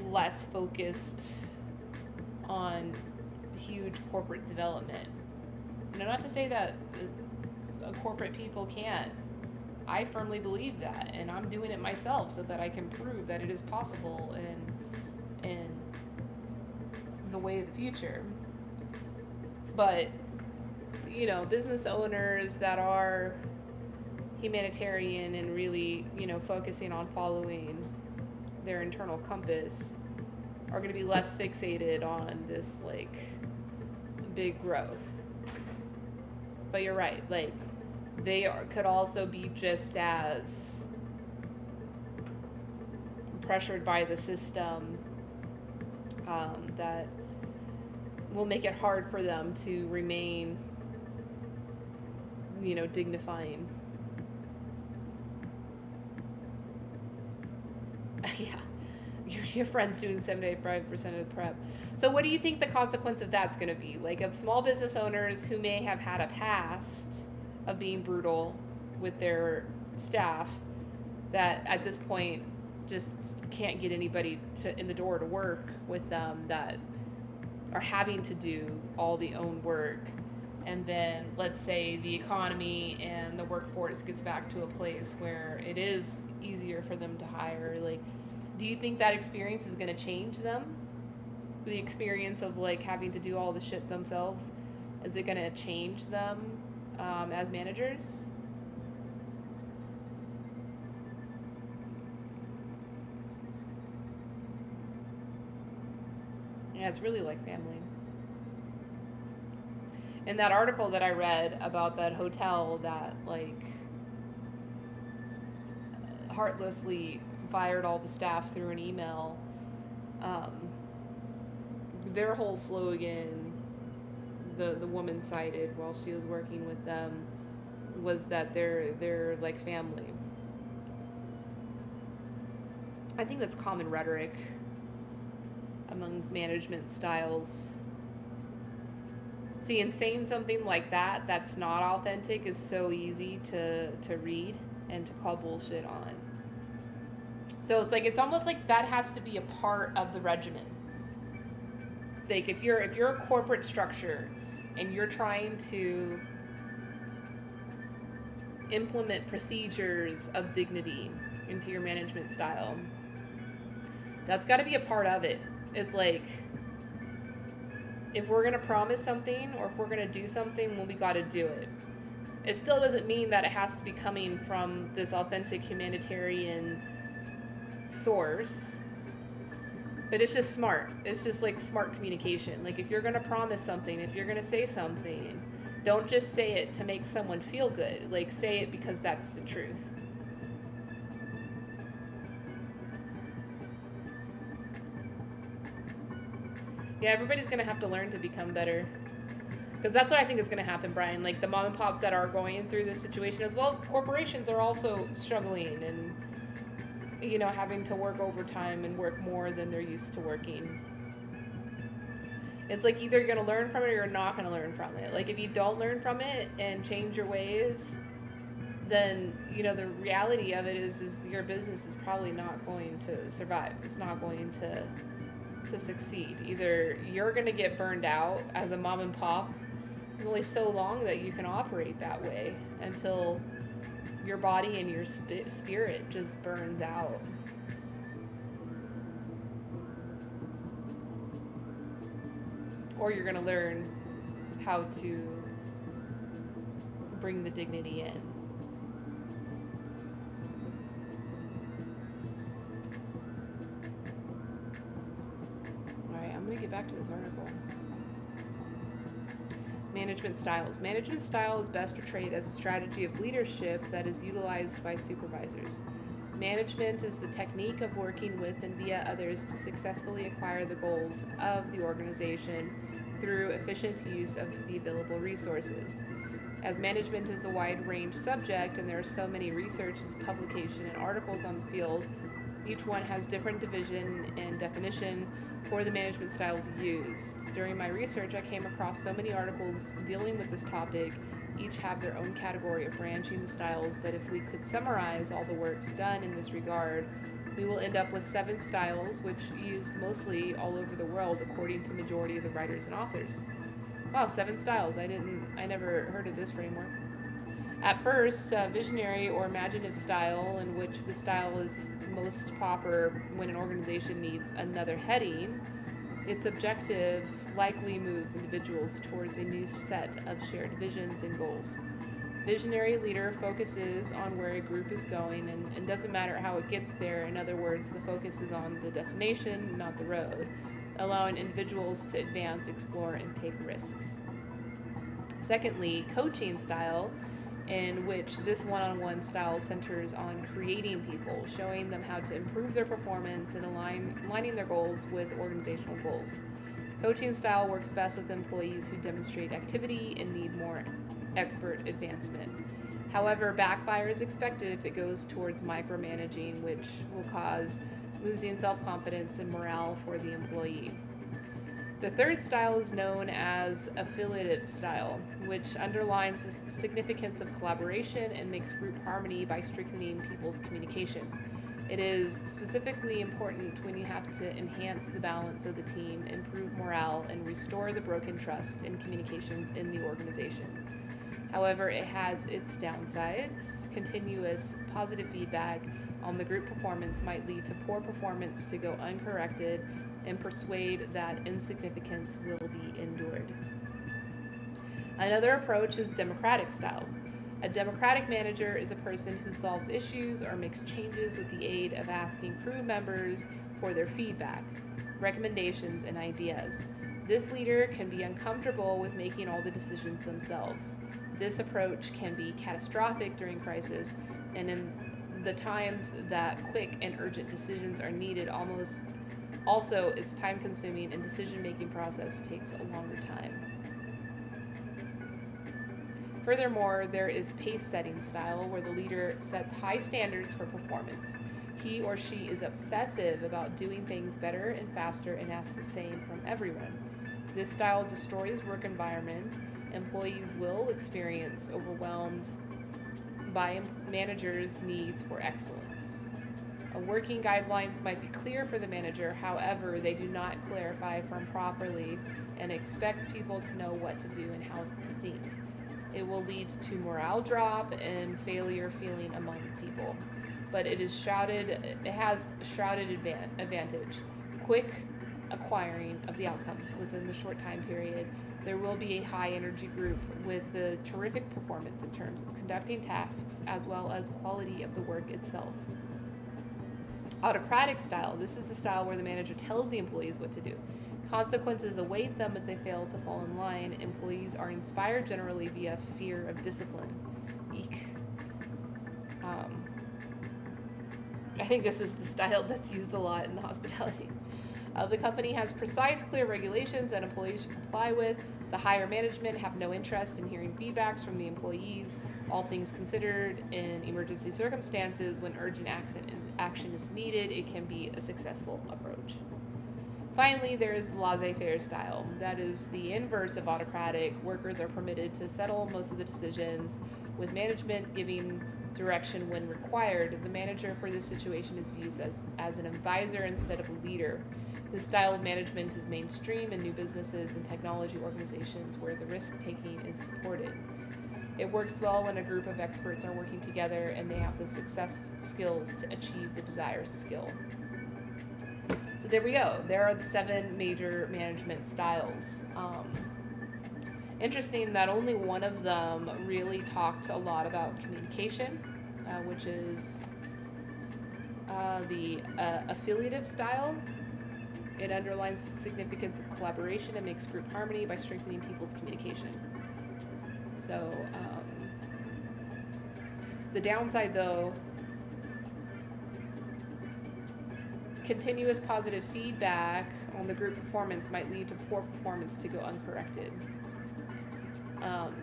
less focused on huge corporate development. Not to say that corporate people can't. I firmly believe that, and I'm doing it myself so that I can prove that it is possible in the way of the future. But, business owners that are humanitarian and really, focusing on following their internal compass are going to be less fixated on this, like, big growth. But you're right, like, could also be just as pressured by the system that will make it hard for them to remain, dignifying. Yeah, your friend's doing 75% of the prep. So what do you think the consequence of that's going to be? Like, of small business owners who may have had a past of being brutal with their staff that at this point just can't get anybody in the door to work with them, that are having to do all the own work, and then let's say the economy and the workforce gets back to a place where it is easier for them to hire. Like, Do you think that experience is going to change them? The experience of like having to do all the shit themselves, is it going to change them as managers? Yeah, it's really like family. In that article that I read about that hotel that like heartlessly fired all the staff through an email, um, their whole slogan, the woman cited while she was working with them, was that they're like family. I think that's common rhetoric among management styles. See, and saying something like that that's not authentic is so easy to read and to call bullshit on. So it's like, it's almost like that has to be a part of the regimen. Like if you're a corporate structure and you're trying to implement procedures of dignity into your management style, that's got to be a part of it. It's like, if we're going to promise something or if we're going to do something, well, we got to do it. It still doesn't mean that it has to be coming from this authentic humanitarian source, but it's just smart. It's just like smart communication. Like if you're going to promise something, if you're going to say something, don't just say it to make someone feel good. Like say it because that's the truth. Yeah, everybody's going to have to learn to become better. Because that's what I think is going to happen, Brian. Like the mom and pops that are going through this situation, as well as corporations, are also struggling and, you know, having to work overtime and work more than they're used to working. It's like either you're going to learn from it or you're not going to learn from it. Like if you don't learn from it and change your ways, then, you know, the reality of it is your business is probably not going to survive. It's not going to succeed. Either you're going to get burned out as a mom and pop. There's only so long that you can operate that way until your body and your spirit just burns out. Or you're going to learn how to bring the dignity in. I'm going to get back to this article. Management styles. Management style is best portrayed as a strategy of leadership that is utilized by supervisors. Management is the technique of working with and via others to successfully acquire the goals of the organization through efficient use of the available resources. As management is a wide-range subject and there are so many researches, publications, and articles on the field, each one has different division and definition for the management styles used. During my research, I came across so many articles dealing with this topic. Each have their own category of branching the styles, but if we could summarize all the works done in this regard, we will end up with 7 styles, which used mostly all over the world according to majority of the writers and authors. Wow, 7 styles. I never heard of this framework. At first, visionary or imaginative style, in which the style is most proper when an organization needs another heading, its objective likely moves individuals towards a new set of shared visions and goals. Visionary leader focuses on where a group is going and doesn't matter how it gets there. In other words, the focus is on the destination, not the road, allowing individuals to advance, explore, and take risks. Secondly, coaching style, in which this one-on-one style centers on creating people, showing them how to improve their performance and aligning their goals with organizational goals. Coaching style works best with employees who demonstrate activity and need more expert advancement. However, backfire is expected if it goes towards micromanaging, which will cause losing self-confidence and morale for the employee. The third style is known as affiliative style, which underlines the significance of collaboration and makes group harmony by strengthening people's communication. It is specifically important when you have to enhance the balance of the team, improve morale, and restore the broken trust and communications in the organization. However, it has its downsides. Continuous positive feedback on the group performance might lead to poor performance to go uncorrected and persuade that insignificance will be endured. Another approach is democratic style. A democratic manager is a person who solves issues or makes changes with the aid of asking crew members for their feedback, recommendations, and ideas. This leader can be uncomfortable with making all the decisions themselves. This approach can be catastrophic during crisis, and in the times that quick and urgent decisions are needed, also it's time consuming and decision-making process takes a longer time. Furthermore, there is pace-setting style, where the leader sets high standards for performance. He or she is obsessive about doing things better and faster and asks the same from everyone. This style destroys work environment. Employees will experience overwhelmed by managers' needs for excellence. Working guidelines might be clear for the manager, however, they do not clarify firm properly and expects people to know what to do and how to think. It will lead to morale drop and failure feeling among people. But it has shrouded advantage. Quick acquiring of the outcomes within the short time period. There will be a high energy group with the terrific performance in terms of conducting tasks as well as quality of the work itself. Autocratic style. This is the style where the manager tells the employees what to do. Consequences await them if they fail to fall in line. Employees are inspired generally via fear of discipline. Eek. I think this is the style that's used a lot in the hospitality. The company has precise, clear regulations that employees should comply with. The higher management have no interest in hearing feedbacks from the employees. All things considered, in emergency circumstances, when urgent action is needed, it can be a successful approach. Finally, there is laissez-faire style. That is the inverse of autocratic. Workers are permitted to settle most of the decisions, with management giving direction when required. The manager for this situation is viewed as an advisor instead of a leader. This style of management is mainstream in new businesses and technology organizations where the risk-taking is supported. It works well when a group of experts are working together and they have the success skills to achieve the desired skill. So there we go. There are the 7 major management styles. Interesting that only one of them really talked a lot about communication, which is the affiliative style. It underlines the significance of collaboration and makes group harmony by strengthening people's communication. So the downside, though, continuous positive feedback on the group performance might lead to poor performance to go uncorrected.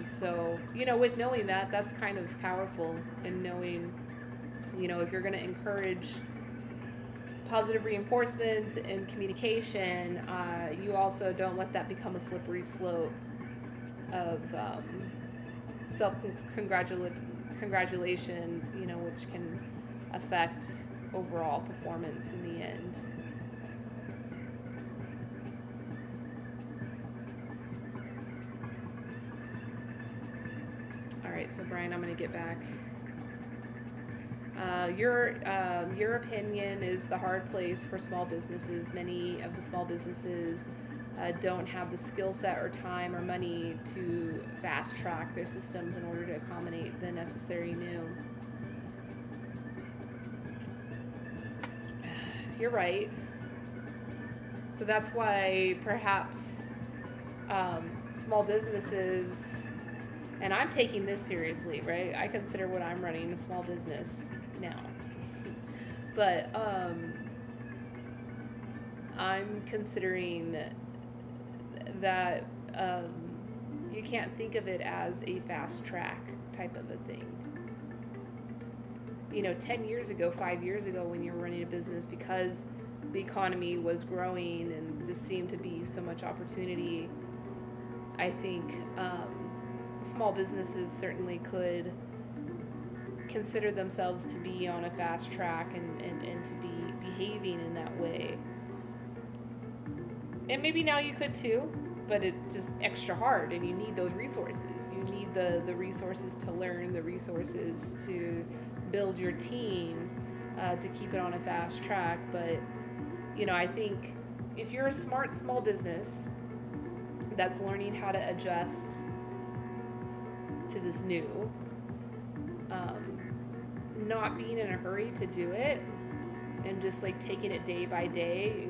So, with knowing that, that's kind of powerful, and knowing, if you're going to encourage positive reinforcement and communication, you also don't let that become a slippery slope of self-congratulation, which can affect overall performance in the end. All right, so Brian, I'm going to get back. Your opinion is the hard place for small businesses. Many of the small businesses don't have the skill set or time or money to fast track their systems in order to accommodate the necessary new. You're right. So that's why perhaps small businesses, and I'm taking this seriously, right? I consider what I'm running a small business now. But I'm considering that you can't think of it as a fast track type of a thing. 10 years ago, 5 years ago, when you were running a business, because the economy was growing and just seemed to be so much opportunity, I think small businesses certainly could consider themselves to be on a fast track and to be behaving in that way. And maybe now you could too, but it's just extra hard, and you need those resources. You need the resources to learn, the resources to build your team, to keep it on a fast track. But, I think if you're a smart small business that's learning how to adjust to this new, not being in a hurry to do it and just like taking it day by day,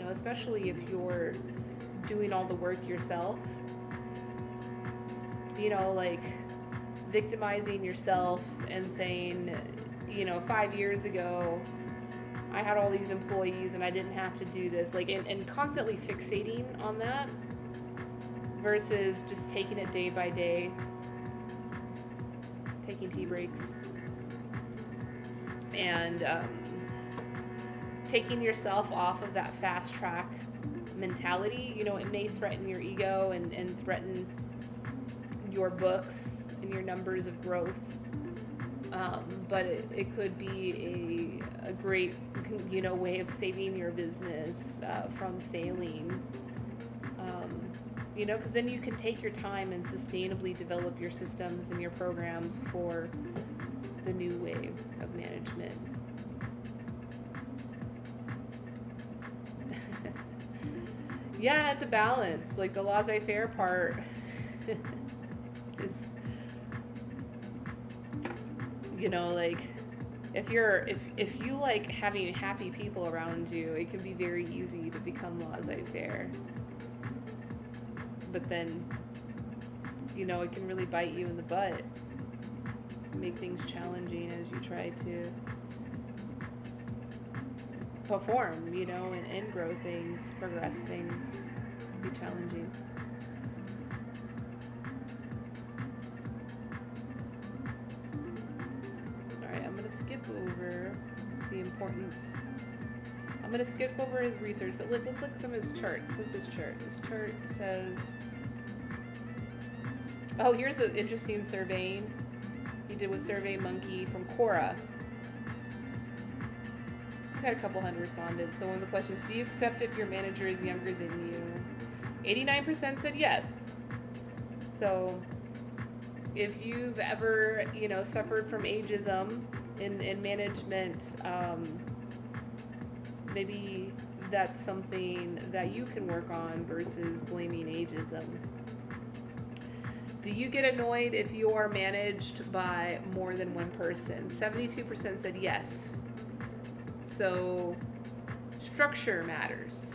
especially if you're doing all the work yourself, like victimizing yourself and saying, 5 years ago I had all these employees and I didn't have to do this, like, and constantly fixating on that versus just taking it day by day, taking tea breaks, and taking yourself off of that fast track mentality. It may threaten your ego and threaten your books and your numbers of growth, but it could be a great way of saving your business from failing, because then you can take your time and sustainably develop your systems and your programs for the new wave of management. Yeah, it's a balance. Like the laissez-faire part is, like if you like having happy people around you, it can be very easy to become laissez-faire. But then, it can really bite you in the butt, make things challenging as you try to perform, and grow things, progress things. It can be challenging. I'm going to skip over the importance. I'm going to skip over his research, but let's look at some of his charts. What's this chart? This chart says, here's an interesting surveying he did with SurveyMonkey from Quora. Got a couple hundred respondents. So one of the questions, do you accept if your manager is younger than you? 89% said yes. So if you've ever, suffered from ageism in management, maybe that's something that you can work on versus blaming ageism. Do you get annoyed if you are managed by more than one person? 72% said yes. So structure matters.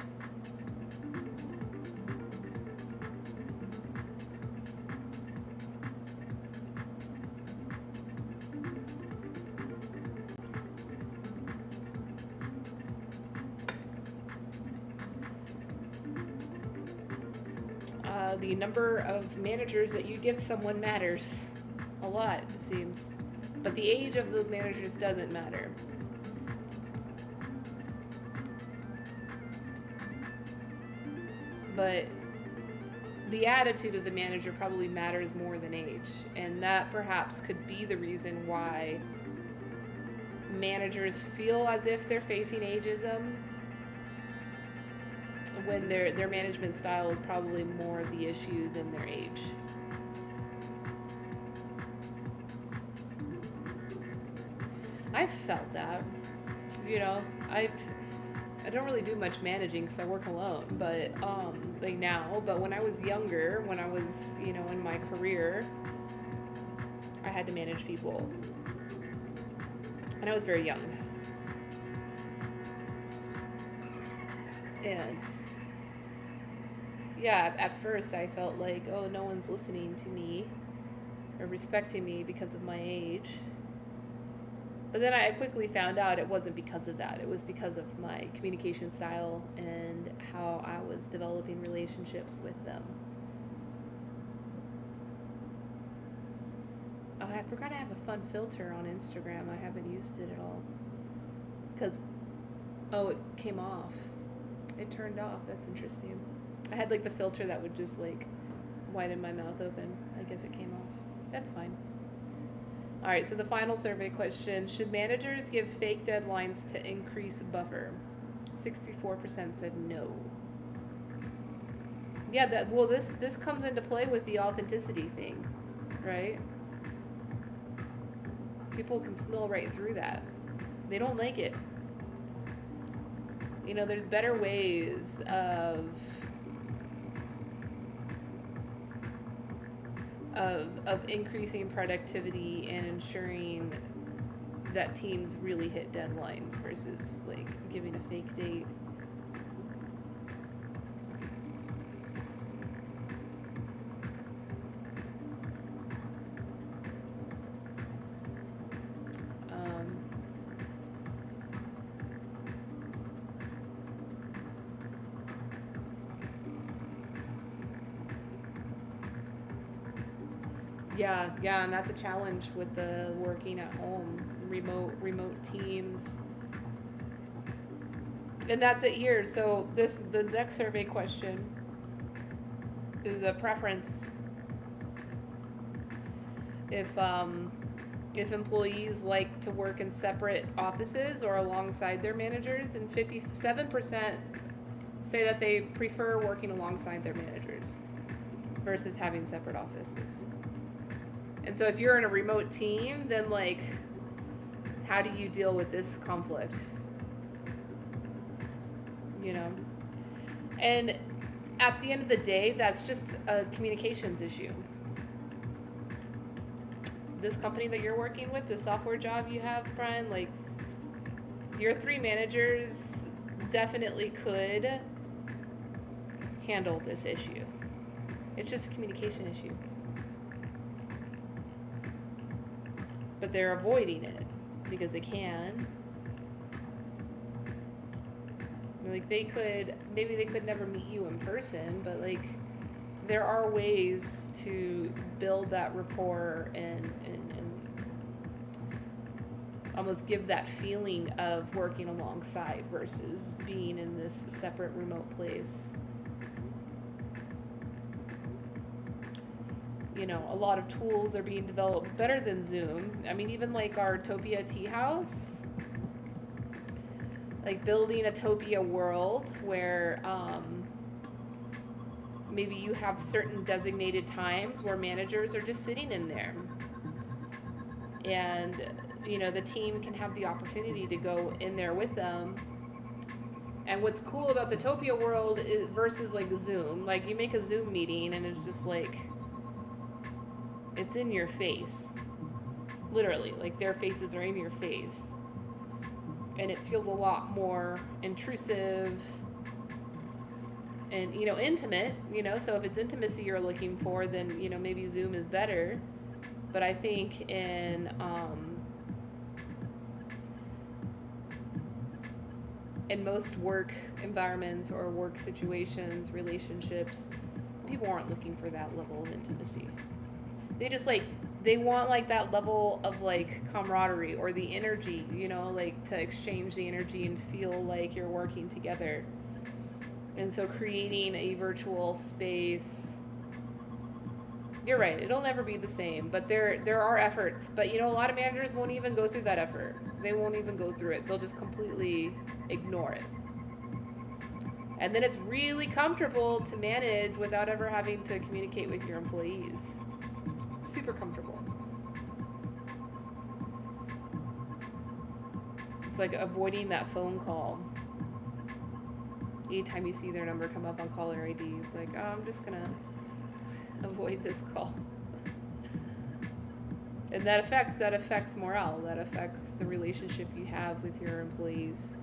The number of managers that you give someone matters a lot, it seems. But the age of those managers doesn't matter. But the attitude of the manager probably matters more than age. And that perhaps could be the reason why managers feel as if they're facing ageism when their management style is probably more the issue than their age. I've felt that. I don't really do much managing because I work alone, but like now. But when I was younger, when I was in my career, I had to manage people, and I was very young. And yeah, at first I felt like, oh, no one's listening to me or respecting me because of my age. But then I quickly found out it wasn't because of that. It was because of my communication style and how I was developing relationships with them. Oh, I forgot I have a fun filter on Instagram. I haven't used it at all. Because, it came off. It turned off. That's interesting. I had like the filter that would just like widen my mouth open. I guess it came off. That's fine. All right, so the final survey question, should managers give fake deadlines to increase buffer? 64% said no. Yeah, this comes into play with the authenticity thing, right? People can smell right through that. They don't like it. You know, there's better ways of increasing productivity and ensuring that teams really hit deadlines versus like giving a fake date. Yeah, and that's a challenge with the working at home, remote teams. And that's it here. So the next survey question is a preference. If employees like to work in separate offices or alongside their managers, and 57% say that they prefer working alongside their managers versus having separate offices. And so if you're in a remote team, then like, how do you deal with this conflict? You know? And at the end of the day, that's just a communications issue. This company that you're working with, the software job you have, Brian, like, your 3 managers definitely could handle this issue. It's just a communication issue. But they're avoiding it because they can. Like maybe they could never meet you in person, but like there are ways to build that rapport and almost give that feeling of working alongside versus being in this separate remote place. You know, a lot of tools are being developed better than Zoom. I mean, even like our Topia Tea House, like building a Topia world where maybe you have certain designated times where managers are just sitting in there. And, you know, the team can have the opportunity to go in there with them. And what's cool about the Topia world is versus like Zoom, like you make a Zoom meeting and it's just like, it's in your face. Literally, like their faces are in your face. And it feels a lot more intrusive and, you know, intimate, you know, so if it's intimacy you're looking for, then, you know, maybe Zoom is better. But I think in most work environments or work situations, relationships, people aren't looking for that level of intimacy. They just like, they want like that level of like camaraderie or the energy, you know, like to exchange the energy and feel like you're working together. And so creating a virtual space, you're right, it'll never be the same, but there are efforts. But you know, a lot of managers won't even go through that effort. They won't even go through it. They'll just completely ignore it. And then it's really comfortable to manage without ever having to communicate with your employees. Super comfortable. It's like avoiding that phone call. Anytime you see their number come up on caller ID, it's like, oh, I'm just gonna avoid this call. And that affects morale. That affects the relationship you have with your employees.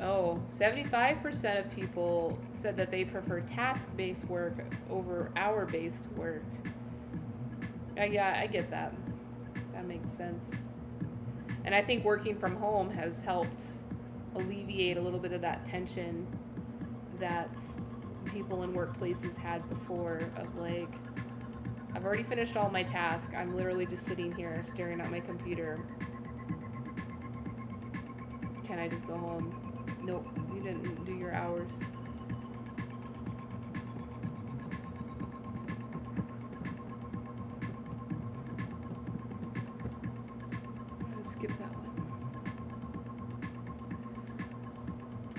Oh, 75% of people said that they prefer task-based work over hour-based work. Yeah, I get that. That makes sense. And I think working from home has helped alleviate a little bit of that tension that people in workplaces had before of like, I've already finished all my tasks. I'm literally just sitting here staring at my computer. Can I just go home? Nope, you didn't do your hours. I'm gonna skip that one.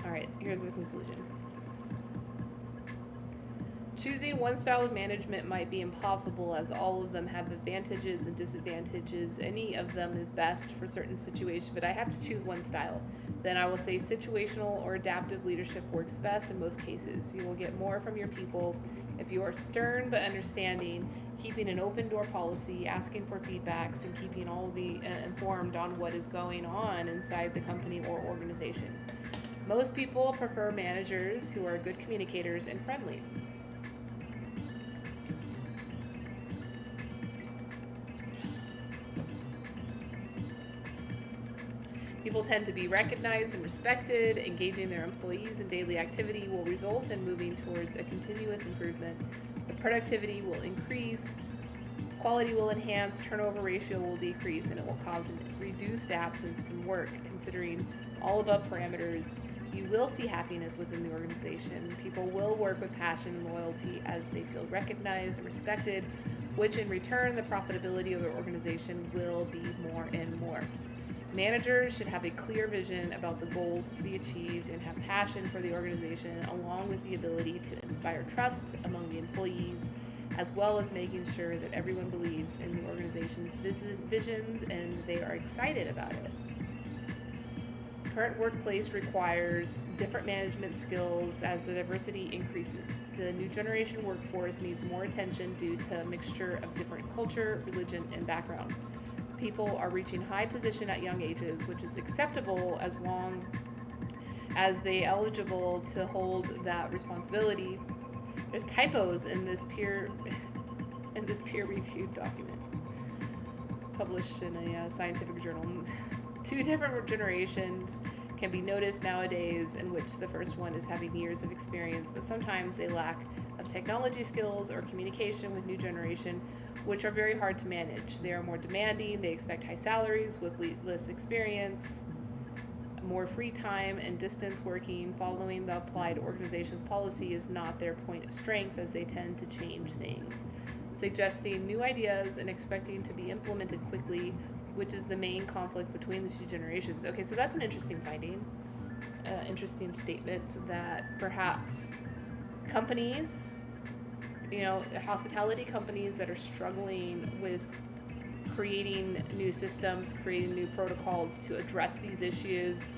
All right, here's the conclusion. Choosing one style of management might be impossible, as all of them have advantages and disadvantages. Any of them is best for certain situations, but I have to choose one style. Then I will say situational or adaptive leadership works best in most cases. You will get more from your people if you are stern but understanding, keeping an open door policy, asking for feedbacks, and keeping all the informed on what is going on inside the company or organization. Most people prefer managers who are good communicators and friendly. People tend to be recognized and respected. Engaging their employees in daily activity will result in moving towards a continuous improvement. The productivity will increase, quality will enhance, turnover ratio will decrease, and it will cause a reduced absence from work. Considering all above parameters, you will see happiness within the organization. People will work with passion and loyalty as they feel recognized and respected, which in return, the profitability of the organization will be more and more. Managers should have a clear vision about the goals to be achieved and have passion for the organization, along with the ability to inspire trust among the employees, as well as making sure that everyone believes in the organization's visions and they are excited about it. Current workplace requires different management skills as the diversity increases. The new generation workforce needs more attention due to a mixture of different culture, religion, and background. People are reaching high position at young ages, which is acceptable as long as they are eligible to hold that responsibility. There's typos in this peer-reviewed document published in a scientific journal. Two different generations can be noticed nowadays, in which the first one is having years of experience, but sometimes they lack of technology skills or communication with new generation, which are very hard to manage. They are more demanding, they expect high salaries with less experience, more free time, and distance working. Following the applied organization's policy is not their point of strength, as they tend to change things, suggesting new ideas and expecting to be implemented quickly, which is the main conflict between the two generations. Okay, so that's an interesting finding, interesting statement that perhaps companies, hospitality companies that are struggling with creating new systems, creating new protocols to address these issues,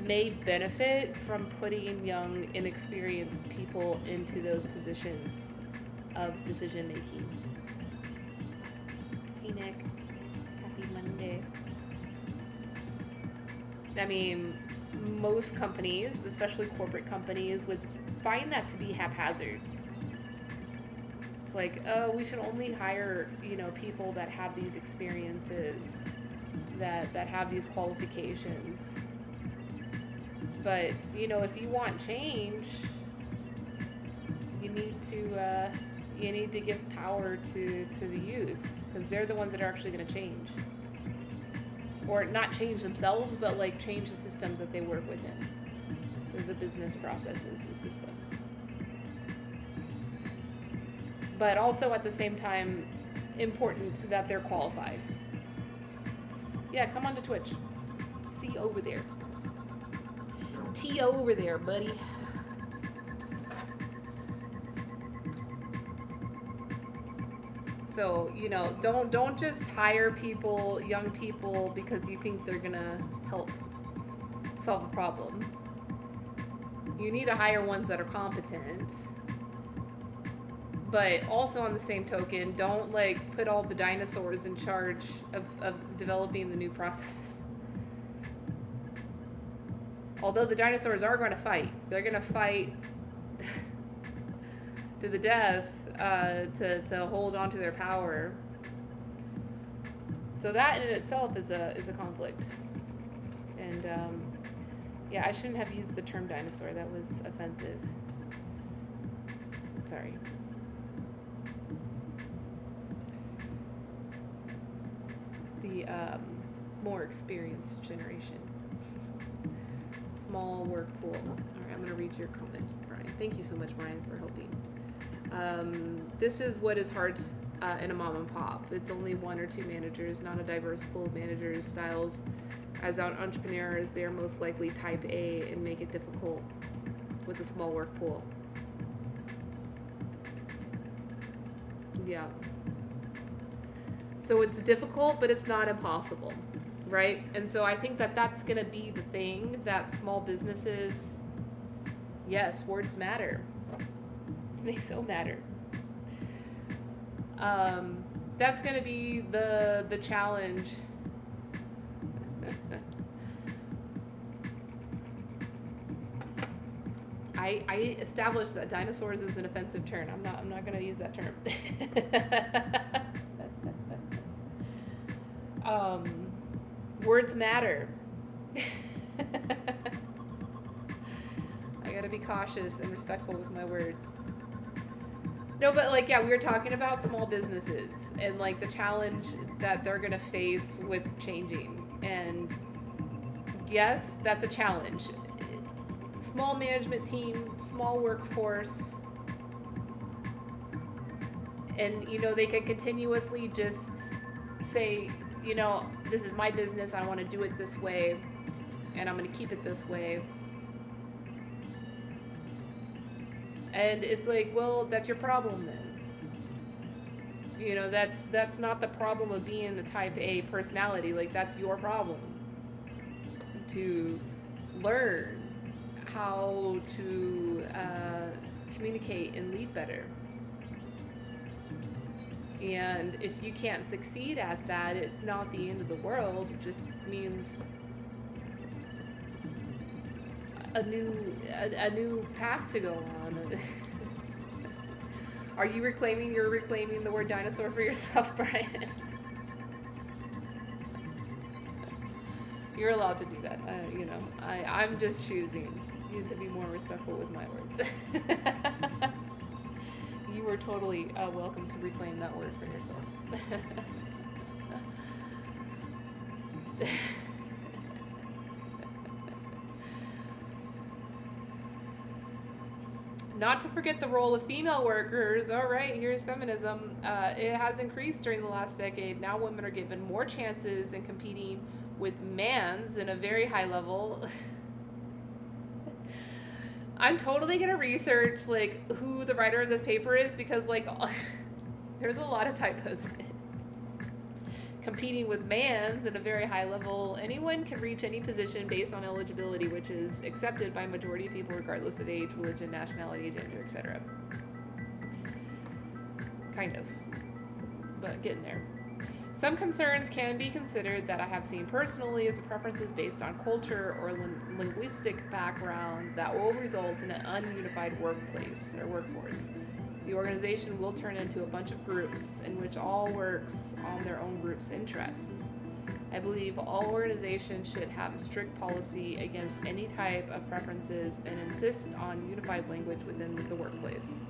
may benefit from putting young, inexperienced people into those positions of decision making. Hey, Nick. Happy Monday. I mean, most companies, especially corporate companies, would find that to be haphazard. It's like, oh, we should only hire, people that have these experiences, that have these qualifications. But, if you want change, you need to give power to the youth, because they're the ones that are actually going to change. Or not change themselves, but change the systems that they work within, the business processes and systems. But also at the same time, important that they're qualified. Yeah, come on to Twitch. See you over there. T over there, buddy. So, don't just hire people, young people, because you think they're gonna help solve a problem. You need to hire ones that are competent. But also on the same token, don't put all the dinosaurs in charge of developing the new processes. Although the dinosaurs are going to fight. They're going to fight to the death to hold on to their power. So that in itself is a conflict. And I shouldn't have used the term dinosaur. That was offensive. Sorry. The more experienced generation. Small work pool. All right, I'm going to read your comment, Brian. Thank you so much, Brian, for helping. This is what is hard in a mom and pop. It's only one or two managers, not a diverse pool of managers' styles. As entrepreneurs, they are most likely type A and make it difficult with a small work pool. Yeah. So it's difficult, but it's not impossible, right? And so I think that that's going to be the thing that small businesses, yes, words matter. They so matter. That's going to be the challenge. I established that dinosaurs is an offensive term. I'm not going to use that term. Words matter. I gotta be cautious and respectful with my words. No, but like, yeah, we were talking about small businesses and like the challenge that they're gonna face with changing. And yes, that's a challenge. Small management team, small workforce, and you know, they can continuously just say, you know, this is my business, I want to do it this way, and I'm going to keep it this way. And it's like, well, that's your problem then. You know, that's not the problem of being a type A personality. Like, that's your problem. To learn how to communicate and lead better. And if you can't succeed at that, it's not the end of the world. It just means a new path to go on. Are you reclaiming the word dinosaur for yourself, Brian? You're allowed to do that. You know, I'm just choosing to be more respectful with my words. You are totally welcome to reclaim that word for yourself. Not to forget the role of female workers. All right, here's feminism. It has increased during the last decade. Now women are given more chances in competing with mans in a very high level. I'm totally gonna research like who the writer of this paper is, because like there's a lot of typos in it. Competing with mans at a very high level, anyone can reach any position based on eligibility, which is accepted by majority of people regardless of age, religion, nationality, gender, etc. Kind of, but getting there. Some concerns can be considered that I have seen personally as preferences based on culture or linguistic background that will result in an ununified workplace or workforce. The organization will turn into a bunch of groups in which all works on their own group's interests. I believe all organizations should have a strict policy against any type of preferences and insist on unified language within the workplace.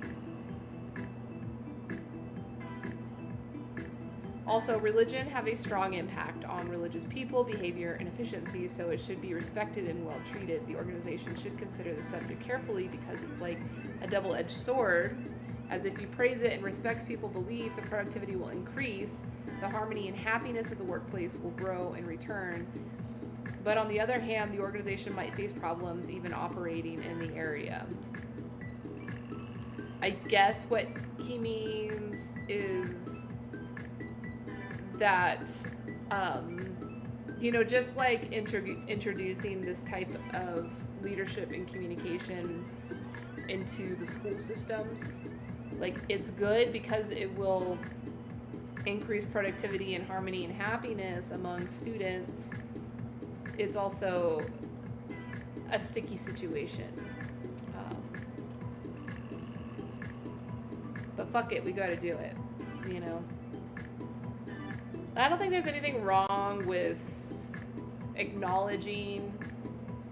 Also, religion have a strong impact on religious people, behavior, and efficiency, so it should be respected and well treated. The organization should consider the subject carefully because it's like a double-edged sword. As if you praise it and respect people's belief, the productivity will increase, the harmony and happiness of the workplace will grow in return. But on the other hand, the organization might face problems even operating in the area. I guess what he means is that, you know, just like introducing this type of leadership and communication into the school systems, like, it's good because it will increase productivity and harmony and happiness among students. It's also a sticky situation. But fuck it, we gotta do it, you know? I don't think there's anything wrong with acknowledging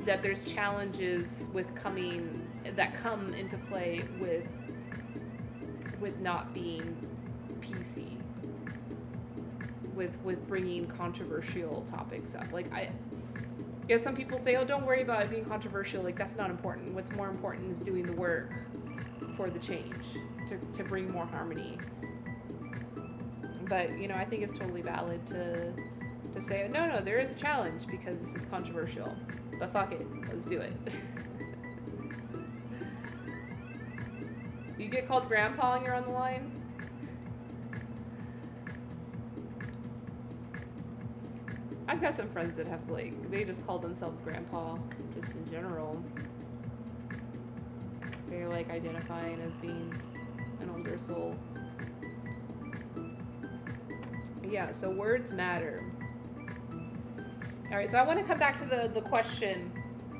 that there's challenges that come into play with not being PC, with bringing controversial topics up. Like, I guess some people say, oh, don't worry about it being controversial, like, that's not important. What's more important is doing the work for the change, to bring more harmony. But, you know, I think it's totally valid to say, no, there is a challenge because this is controversial, but fuck it, let's do it. You get called grandpa and you're on the line? I've got some friends that have, like, they just call themselves grandpa, just in general. They're, like, identifying as being an older soul. Yeah, so words matter. All right, so I want to come back to the question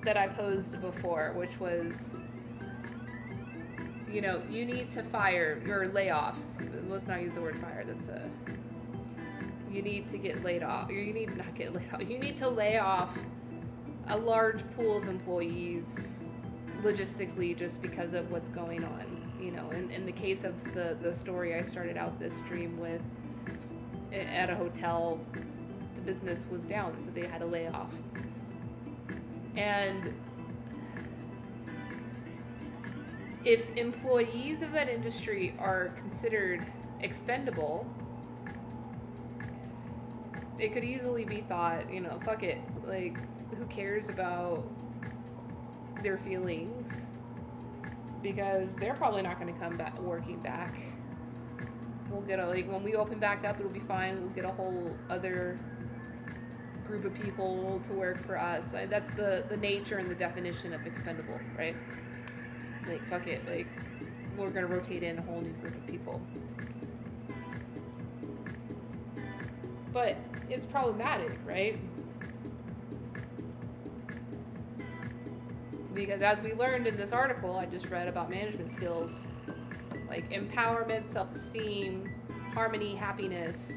that I posed before, which was, you know, you need to fire or lay off. Let's not use the word fire. That's a... You need to get laid off. You need not get laid off. You need to lay off a large pool of employees logistically just because of what's going on. You know, in the case of the story I started out this stream with, at a hotel, the business was down, so they had to lay off. And if employees of that industry are considered expendable, it could easily be thought, you know, fuck it, like, who cares about their feelings? Because they're probably not going to come back working back. We'll get like, when we open back up, it'll be fine. We'll get a whole other group of people to work for us. That's the nature and the definition of expendable, right? Like, fuck it, like, we're going to rotate in a whole new group of people. But it's problematic, right? Because as we learned in this article I just read about management skills, like empowerment, self-esteem, harmony, happiness,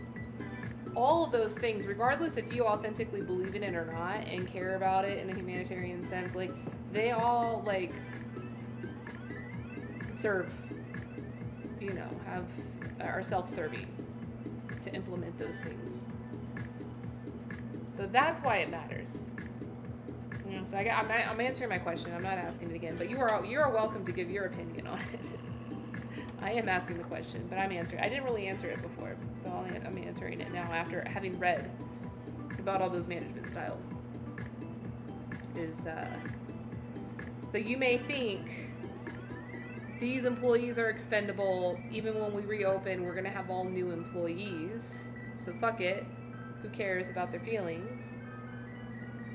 all of those things, regardless if you authentically believe in it or not and care about it in a humanitarian sense, like, they all, like, serve, you know, are self-serving to implement those things. So that's why it matters. You know, so I'm answering my question. I'm not asking it again, but you are welcome to give your opinion on it. I am asking the question, but I'm answering. I didn't really answer it before, so I'm answering it now after having read about all those management styles. So you may think these employees are expendable. Even when we reopen, we're gonna have all new employees. So fuck it. Who cares about their feelings?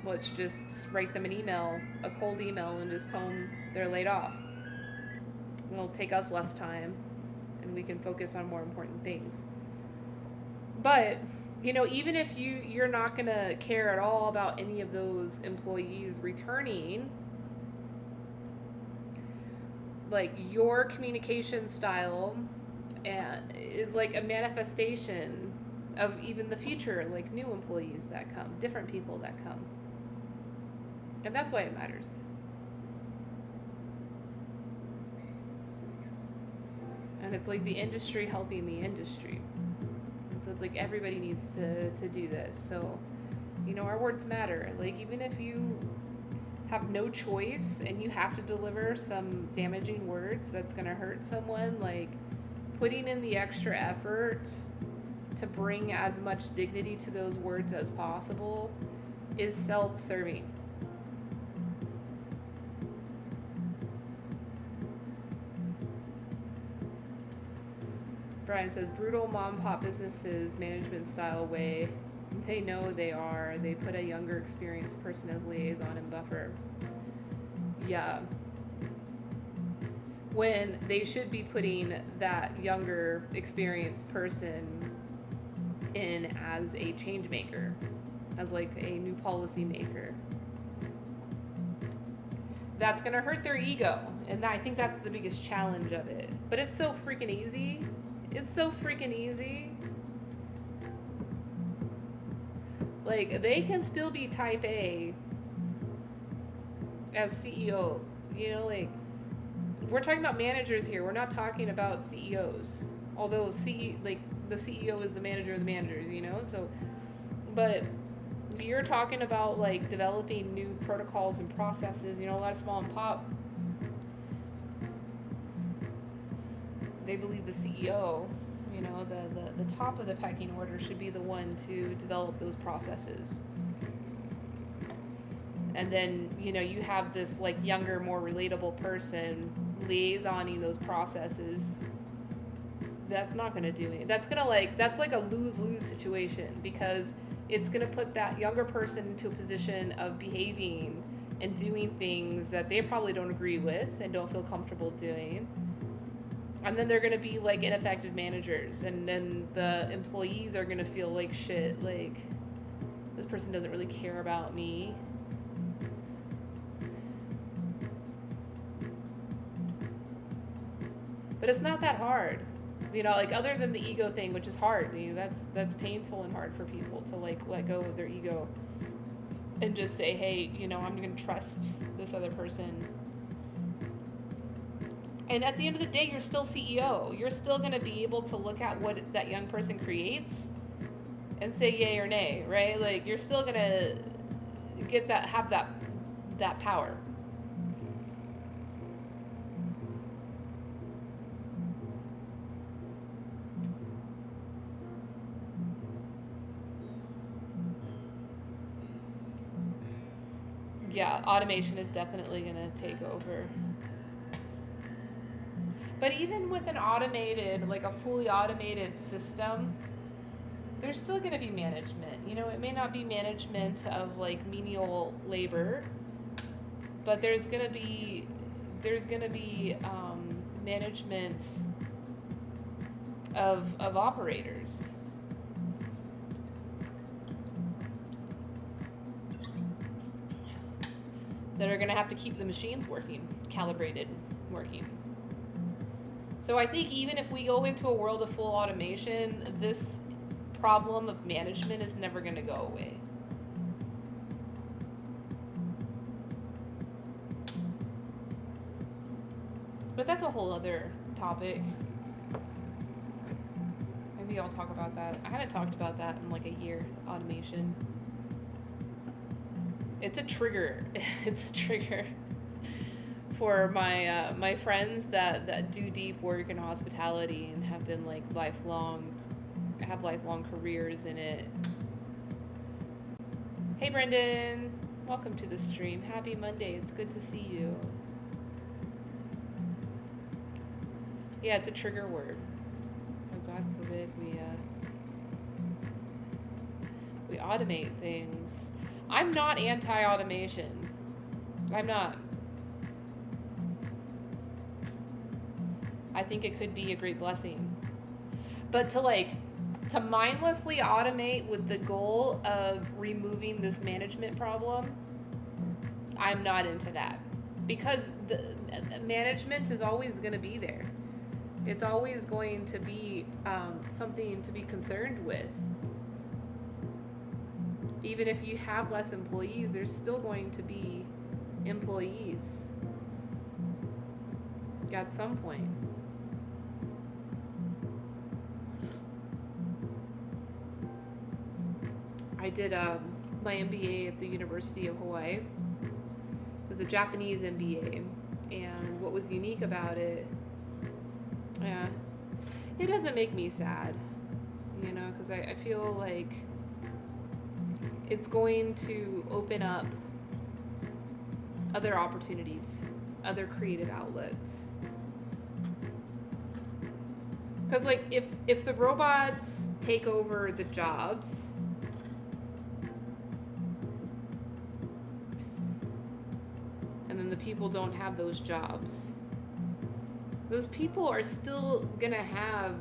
Let's just write them an email, a cold email, and just tell them they're laid off. It'll take us less time, and we can focus on more important things. But, you know, even if you're not gonna care at all about any of those employees returning, like, your communication style is like a manifestation of even the future, like new employees that come, different people that come. And that's why it matters. And it's like the industry helping the industry. And so it's like everybody needs to do this. So, you know, our words matter. Like, even if you have no choice and you have to deliver some damaging words that's going to hurt someone, like, putting in the extra effort to bring as much dignity to those words as possible is self-serving. Brian says, brutal mom-pop businesses, management style way. They know they are. They put a younger experienced person as liaison and buffer. Yeah. When they should be putting that younger experienced person in as a change maker, as like a new policy maker. That's going to hurt their ego. And I think that's the biggest challenge of it. But it's so freaking easy. It's so freaking easy. Like, they can still be type A as CEO. You know, like, we're talking about managers here. We're not talking about CEOs. Although the CEO is the manager of the managers, you know? So, but you're talking about, like, developing new protocols and processes. You know, a lot of small and pop, they believe the CEO, you know, the top of the pecking order should be the one to develop those processes. And then, you know, you have this, like, younger, more relatable person liaisoning those processes. That's not going to do it. That's like a lose-lose situation, because it's going to put that younger person into a position of behaving and doing things that they probably don't agree with and don't feel comfortable doing. And then they're going to be like ineffective managers, and then the employees are going to feel like shit, like this person doesn't really care about me. But it's not that hard. Like other than the ego thing, which is hard. That's painful and hard for people to like let go of their ego and just say, hey, I'm going to trust this other person. And at the end of the day, you're still CEO. You're still going to be able to look at what that young person creates and say yay or nay, right? Like you're still going to have that power. Yeah, automation is definitely going to take over. But even with an automated, like a fully automated system, there's still going to be management. It may not be management of like menial labor, but there's going to be management of operators. That are going to have to keep the machines working, calibrated, working. So I think even if we go into a world of full automation, this problem of management is never going to go away. But that's a whole other topic. Maybe I'll talk about that. I haven't talked about that in like a year, automation. It's a trigger. It's a trigger for my friends that do deep work in hospitality and have been like lifelong careers in it. Hey Brendan, welcome to the stream. Happy Monday. It's good to see you. Yeah, it's a trigger word. Oh, God forbid we automate things. I'm not anti-automation. I'm not. I think it could be a great blessing. But to mindlessly automate with the goal of removing this management problem, I'm not into that. Because the management is always going to be there. It's always going to be something to be concerned with. Even if you have less employees, there's still going to be employees at some point. I did my MBA at the University of Hawaii. It was a Japanese MBA, and what was unique about it, it doesn't make me sad, because I feel like it's going to open up other opportunities, other creative outlets. Because like if the robots take over the jobs, and then the people don't have those jobs, those people are still gonna have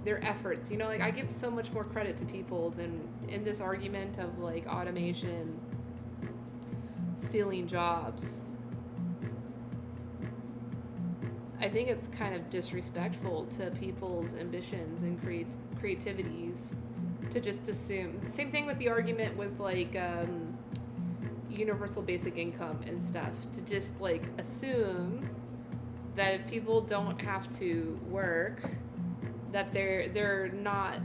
their efforts. Like I give so much more credit to people than in this argument of like automation stealing jobs. I think it's kind of disrespectful to people's ambitions and creativities to just assume. Same thing with the argument with like universal basic income and stuff, to just like assume that if people don't have to work, that they're not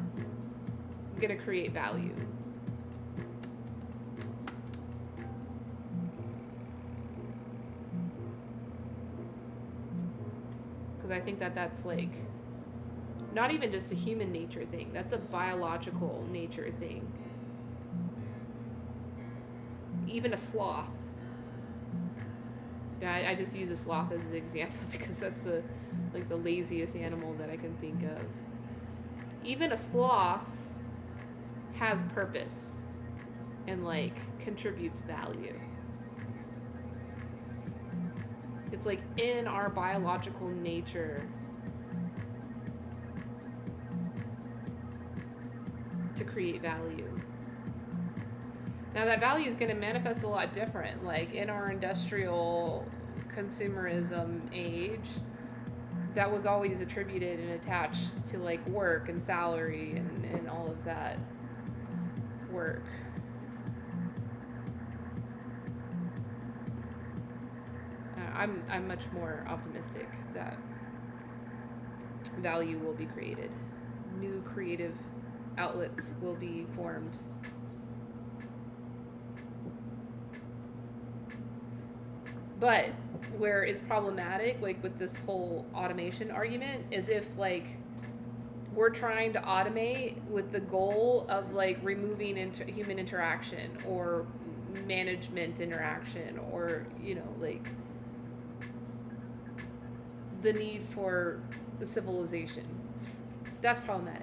gonna create value. Because I think that's like not even just a human nature thing, that's a biological nature thing. Even a sloth. Yeah, I just use a sloth as an example because that's the laziest animal that I can think of. Even a sloth has purpose and like contributes value. It's like in our biological nature to create value. Now that value is going to manifest a lot different. Like in our industrial consumerism age, that was always attributed and attached to like work and salary and all of that work. I'm much more optimistic that value will be created. New creative outlets will be formed. But where it's problematic, like with this whole automation argument, is if like we're trying to automate with the goal of like removing human interaction or management interaction, or like the need for the civilization. That's problematic.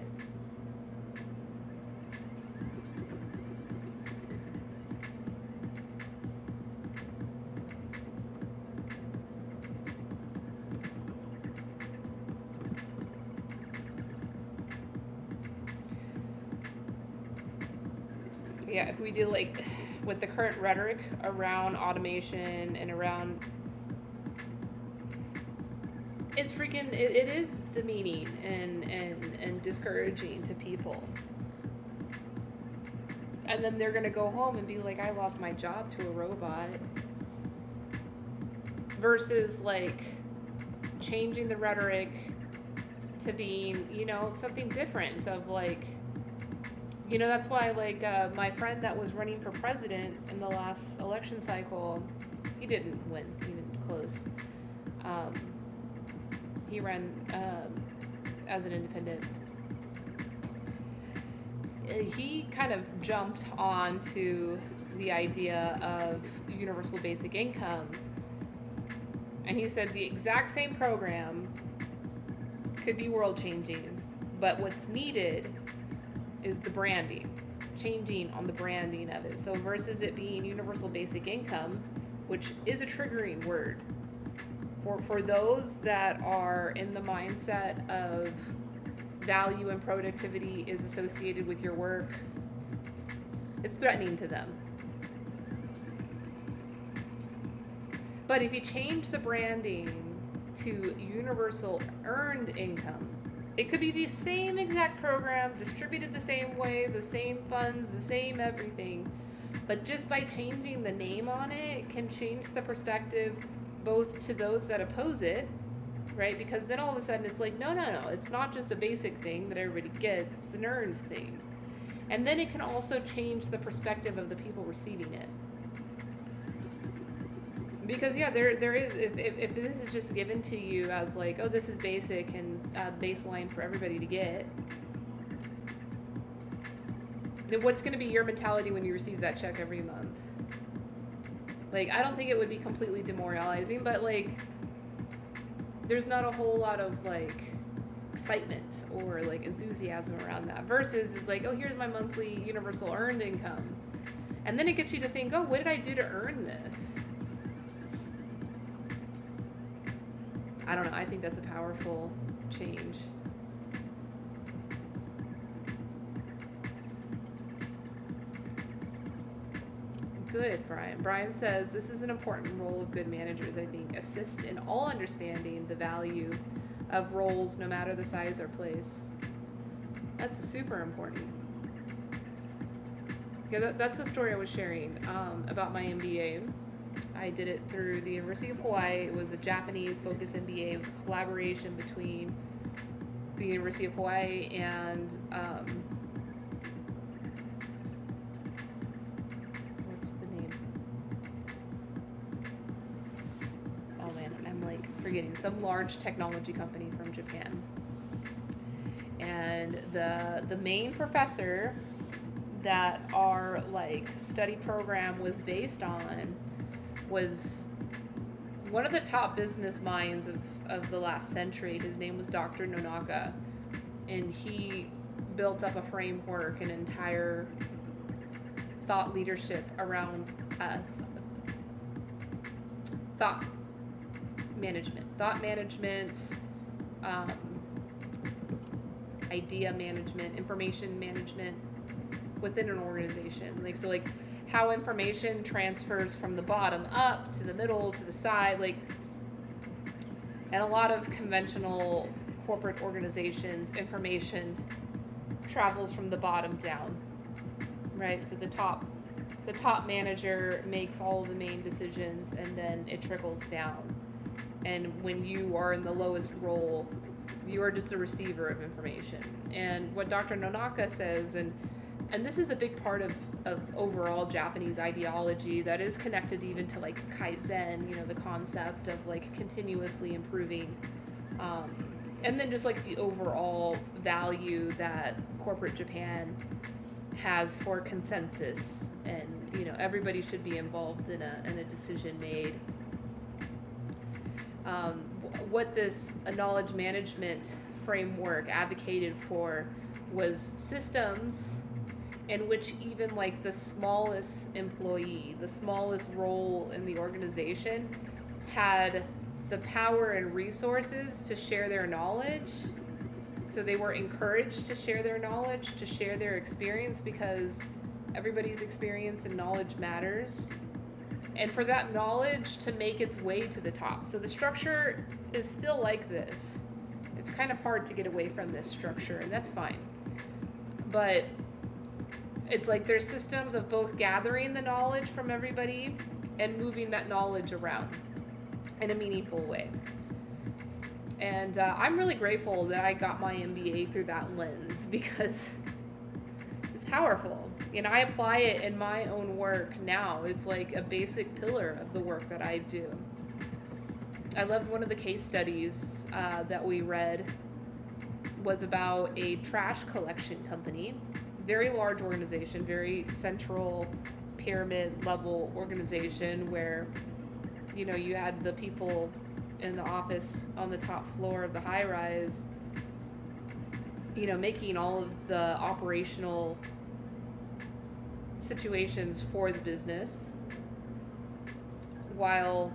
Yeah, if we do like with the current rhetoric around automation and around, it's freaking, it is demeaning and discouraging to people. And then they're gonna go home and be like, I lost my job to a robot. Versus like changing the rhetoric to being, something different of like, that's why like my friend that was running for president in the last election cycle, he didn't win even close. He ran as an independent. He kind of jumped onto the idea of universal basic income, and he said the exact same program could be world changing, but what's needed is the branding, changing on the branding of it. So versus it being universal basic income, which is a triggering word for those that are in the mindset of value and productivity is associated with your work, it's threatening to them. But if you change the branding to universal earned income, it could be the same exact program, distributed the same way, the same funds, the same everything. But just by changing the name on it can change the perspective both to those that oppose it, right? Because then all of a sudden it's like, no, it's not just a basic thing that everybody gets, it's an earned thing. And then it can also change the perspective of the people receiving it. Because yeah, there is, if this is just given to you as like, oh, this is basic and baseline for everybody to get, then what's going to be your mentality when you receive that check every month? Like, I don't think it would be completely demoralizing, but like, there's not a whole lot of like excitement or like enthusiasm around that. Versus it's like, oh, here's my monthly universal earned income. And then it gets you to think, oh, what did I do to earn this? I don't know. I think that's a powerful change. Good, Brian. Brian says, this is an important role of good managers, I think. Assist in all understanding the value of roles, no matter the size or place. That's super important. Yeah, that's the story I was sharing about my MBA. I did it through the University of Hawaii. It was a Japanese-focused MBA. It was a collaboration between the University of Hawaii and what's the name? Oh man, I'm like forgetting. Some large technology company from Japan. And the main professor that our like study program was based on was one of the top business minds of the last century. His name was Dr. Nonaka, and he built up a framework, an entire thought leadership around thought management, um, idea management, information management within an organization. Like how information transfers from the bottom up to the middle to the side, and a lot of conventional corporate organizations, information travels from the bottom down, right? So the top manager makes all of the main decisions, and then it trickles down. And when you are in the lowest role, you are just a receiver of information. And what Dr. Nonaka says, and this is a big part of overall Japanese ideology that is connected even to Kaizen, the concept of continuously improving, and then just the overall value that corporate Japan has for consensus, and everybody should be involved in a decision made. What this knowledge management framework advocated for was systems in which even the smallest employee, the smallest role in the organization, had the power and resources to share their knowledge. So they were encouraged to share their knowledge, to share their experience, because everybody's experience and knowledge matters. And for that knowledge to make its way to the top. So the structure is still like this. It's kind of hard to get away from this structure, and that's fine. But it's there's systems of both gathering the knowledge from everybody and moving that knowledge around in a meaningful way. And I'm really grateful that I got my MBA through that lens, because it's powerful. And I apply it in my own work now. It's a basic pillar of the work that I do. I loved one of the case studies that we read was about a trash collection company, very large organization, very central pyramid level organization, where you had the people in the office on the top floor of the high rise, making all of the operational situations for the business, while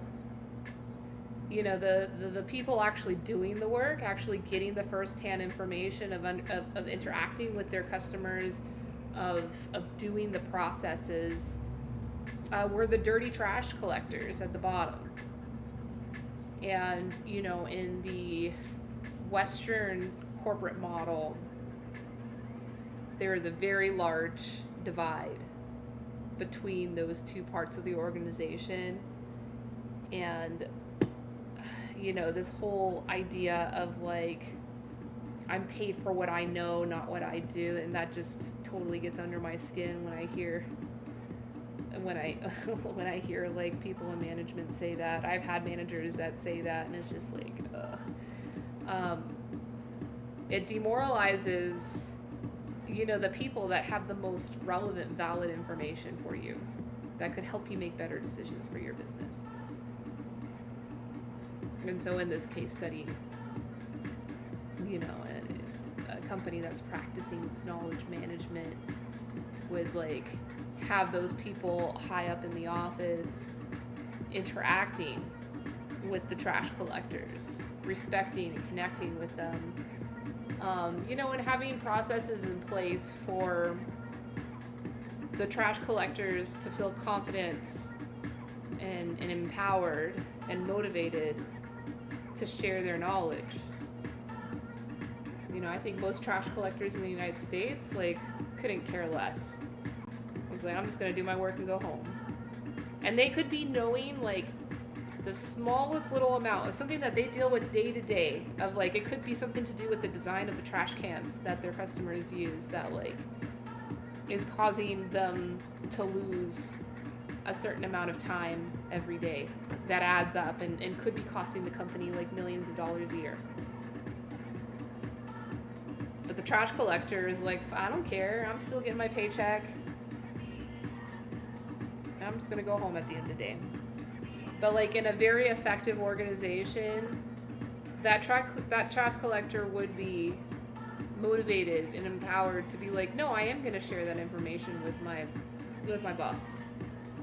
the people actually doing the work, actually getting the first-hand information of interacting with their customers, of doing the processes, were the dirty trash collectors at the bottom. And in the Western corporate model, there is a very large divide between those two parts of the organization. And this whole idea of I'm paid for what I know, not what I do, and that just totally gets under my skin when I hear people in management say that. I've had managers that say that, and it's just it demoralizes the people that have the most relevant, valid information for you that could help you make better decisions for your business. And so in this case study, a company that's practicing this knowledge management would have those people high up in the office interacting with the trash collectors, respecting and connecting with them, and having processes in place for the trash collectors to feel confident and empowered and motivated to share their knowledge. I think most trash collectors in the United States couldn't care less. I'm just gonna do my work and go home. And they could be knowing the smallest little amount of something that they deal with day to day, of it could be something to do with the design of the trash cans that their customers use that is causing them to lose a certain amount of time every day that adds up and could be costing the company millions of dollars a year. But the trash collector is I don't care, I'm still getting my paycheck. I'm just gonna go home at the end of the day. But in a very effective organization, that trash collector would be motivated and empowered to be like, no, I am going to share that information with my boss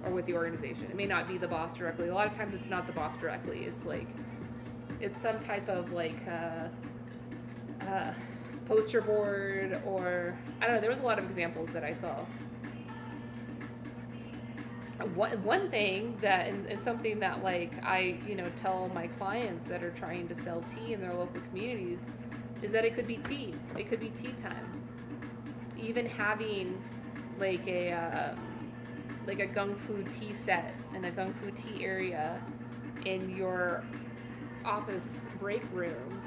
or with the organization. It may not be the boss directly. A lot of times it's not the boss directly. It's like it's some type of like poster board, or I don't know. There was a lot of examples that I saw. One thing that and something that like I tell my clients that are trying to sell tea in their local communities is that it could be tea. It could be tea time. Even having like a gung fu tea set and a gung fu tea area in your office break room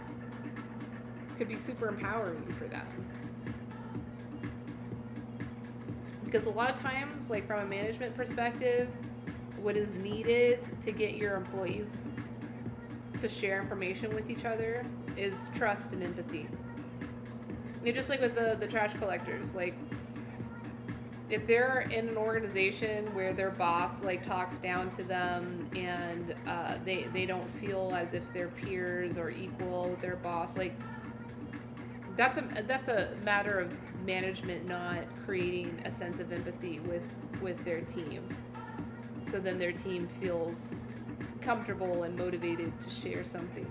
could be super empowering for them. Because a lot of times, like from a management perspective, what is needed to get your employees to share information with each other is trust and empathy. Just like with the trash collectors, like if they're in an organization where their boss like talks down to them and they don't feel as if they're peers or equal with their boss, like that's a matter of management not creating a sense of empathy with their team. So then their team feels comfortable and motivated to share something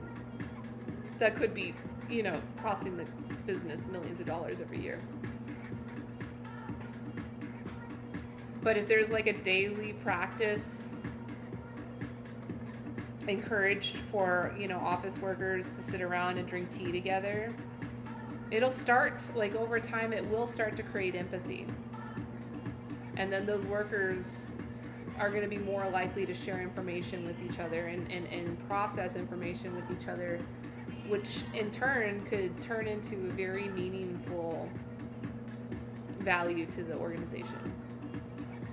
that could be, costing the business millions of dollars every year. But if there's like a daily practice encouraged for, office workers to sit around and drink tea together, it'll start, like over time, it will start to create empathy. And then those workers are going to be more likely to share information with each other and process information with each other, which in turn could turn into a very meaningful value to the organization,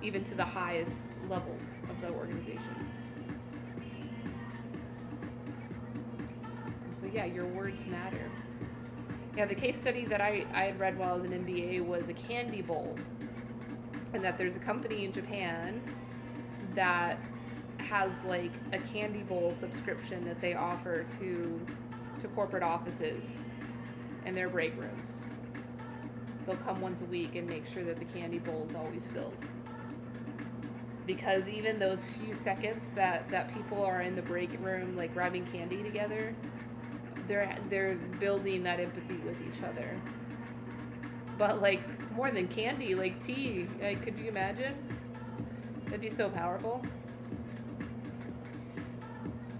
even to the highest levels of the organization. And so yeah, your words matter. Yeah, the case study that I had read while I was an MBA was a candy bowl. And that there's a company in Japan that has like a candy bowl subscription that they offer to corporate offices in their break rooms. They'll come once a week and make sure that the candy bowl is always filled. Because even those few seconds that people are in the break room like grabbing candy together, they're building that empathy with each other. But like more than candy, like tea, like, could you imagine? That'd be so powerful.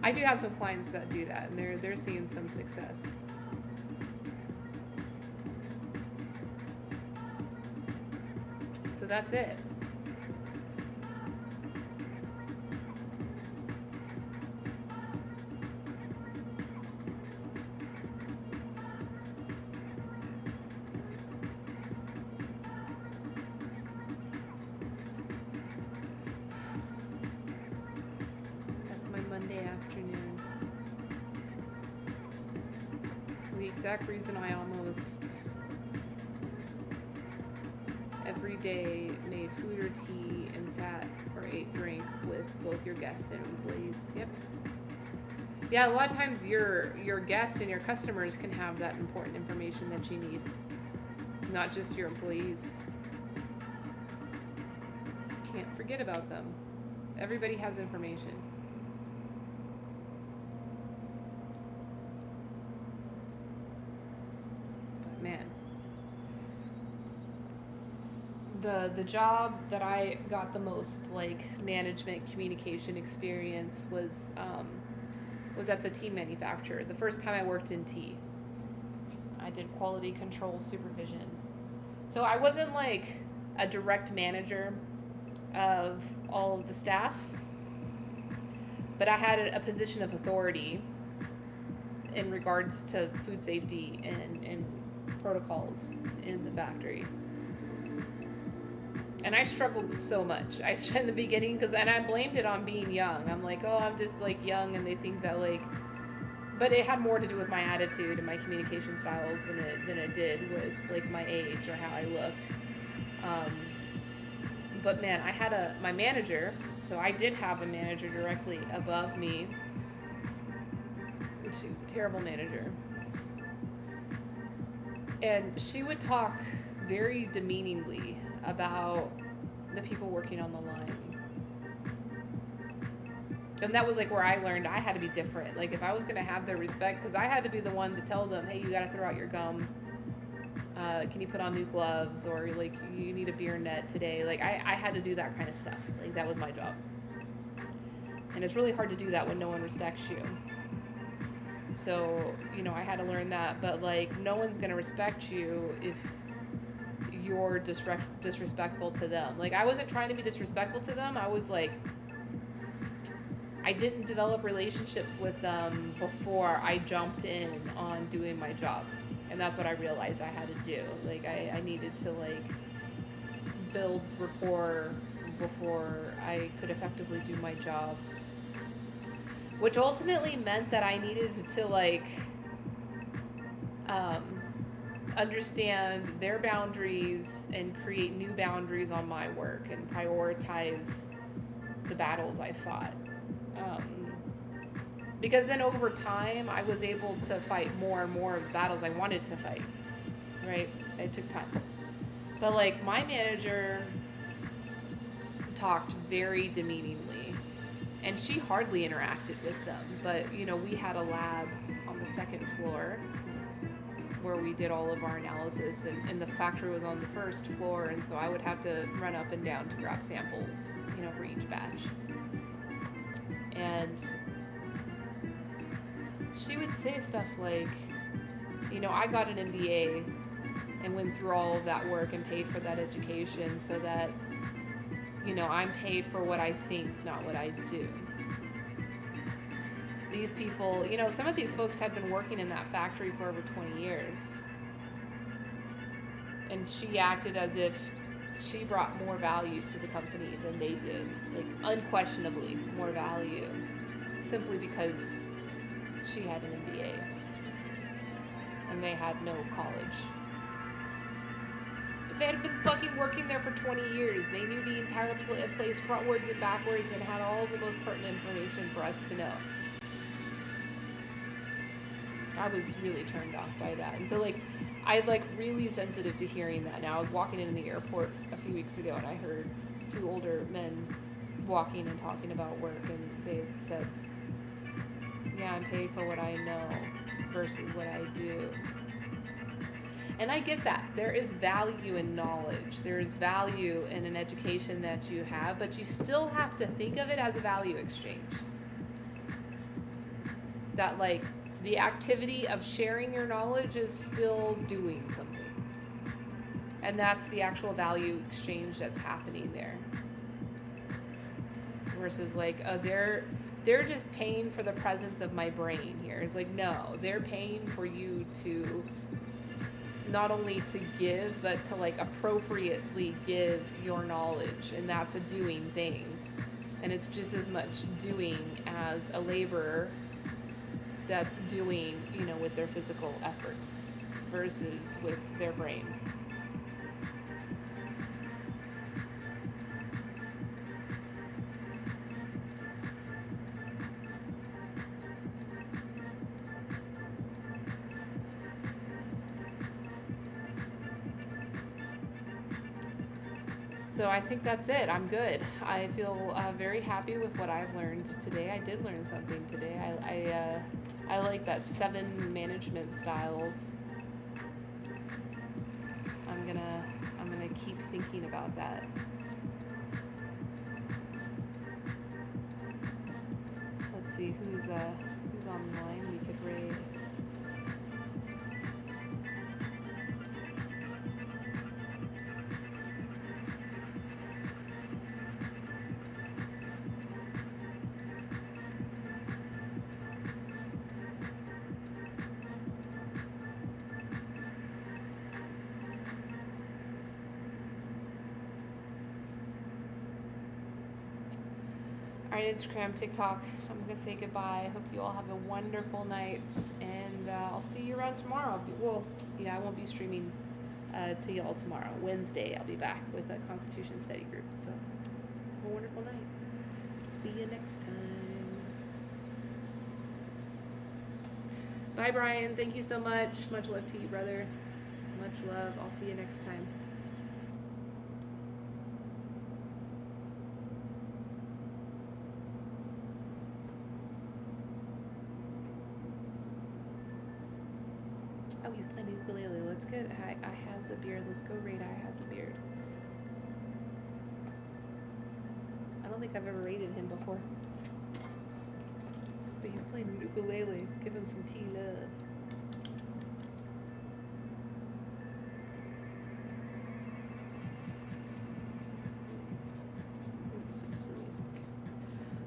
I do have some clients that do that, and they're seeing some success. So that's it. Monday afternoon. The exact reason I almost every day made food or tea and sat or ate drink with both your guests and employees. Yep. Yeah, a lot of times your guests and your customers can have that important information that you need, not just your employees. Can't forget about them. Everybody has information. Man, the job that I got the most like management communication experience was at the tea manufacturer. The first time I worked in tea, I did quality control supervision. So I wasn't like a direct manager of all of the staff, but I had a position of authority in regards to food safety and protocols in the factory. And I struggled so much. In the beginning, and I blamed it on being young. I'm like, oh, I'm just like young, and they think that like, but it had more to do with my attitude and my communication styles than it did with like my age or how I looked. But man, I had my manager, so I did have a manager directly above me. She was a terrible manager. And she would talk very demeaningly about the people working on the line. And that was like where I learned I had to be different. Like if I was going to have their respect, because I had to be the one to tell them, hey, you got to throw out your gum. Can you put on new gloves? Or like you need a beer net today. Like I had to do that kind of stuff. Like that was my job. And it's really hard to do that when no one respects you. So, you know, I had to learn that. But like no one's going to respect you if you're disrespectful to them. Like I wasn't trying to be disrespectful to them. I was like, I didn't develop relationships with them before I jumped in on doing my job. And that's what I realized I had to do. Like I needed to like build rapport before I could effectively do my job. Which ultimately meant that I needed to like understand their boundaries and create new boundaries on my work and prioritize the battles I fought. Because then over time, I was able to fight more and more of the battles I wanted to fight, right? It took time. But like my manager talked very demeaningly, and she hardly interacted with them. But, you know, we had a lab on the second floor where we did all of our analysis, and the factory was on the first floor, and so I would have to run up and down to grab samples, you know, for each batch. And she would say stuff like, you know, I got an MBA and went through all of that work and paid for that education so that, you know, I'm paid for what I think, not what I do. These people, you know, some of these folks had been working in that factory for over 20 years. And she acted as if she brought more value to the company than they did. Like, unquestionably more value. Simply because she had an MBA. And they had no college. But they had been fucking working there for 20 years. They knew the entire place frontwards and backwards and had all of the most pertinent information for us to know. I was really turned off by that. And so, like, I'm, like, really sensitive to hearing that now. I was walking in the airport a few weeks ago, and I heard two older men walking and talking about work, and they said, yeah, I'm paid for what I know versus what I do. And I get that. There is value in knowledge. There is value in an education that you have, but you still have to think of it as a value exchange. That, like, the activity of sharing your knowledge is still doing something. And that's the actual value exchange that's happening there. Versus like, they're just paying for the presence of my brain here. It's like, no, they're paying for you to not only to give, but to like appropriately give your knowledge. And that's a doing thing. And it's just as much doing as a laborer that's doing, you know, with their physical efforts versus with their brain. So I think that's it. I'm good. I feel very happy with what I've learned today. I did learn something today. I like that 7 management styles. I'm gonna keep thinking about that. Let's see who's online we could raid. Alright, Instagram, TikTok, I'm going to say goodbye. I hope you all have a wonderful night, and I'll see you around tomorrow. I won't be streaming to y'all tomorrow. Wednesday, I'll be back with a Constitution study group. So, have a wonderful night. See you next time. Bye, Brian. Thank you so much. Much love to you, brother. love. I'll see you next time. Oh, he's playing ukulele. Let's get I has a beard. Let's go raid I has a beard. I don't think I've ever raided him before. But he's playing ukulele. Give him some tea love.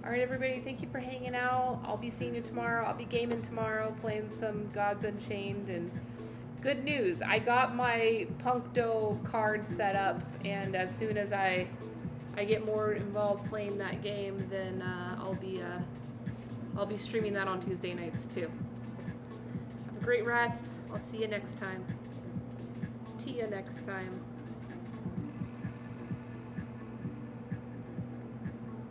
Alright, everybody, thank you for hanging out. I'll be seeing you tomorrow. I'll be gaming tomorrow, playing some Gods Unchained. And good news, I got my Puncto card set up, and as soon as I get more involved playing that game, then I'll be streaming that on Tuesday nights too. Have a great rest. I'll see you next time. See you next time.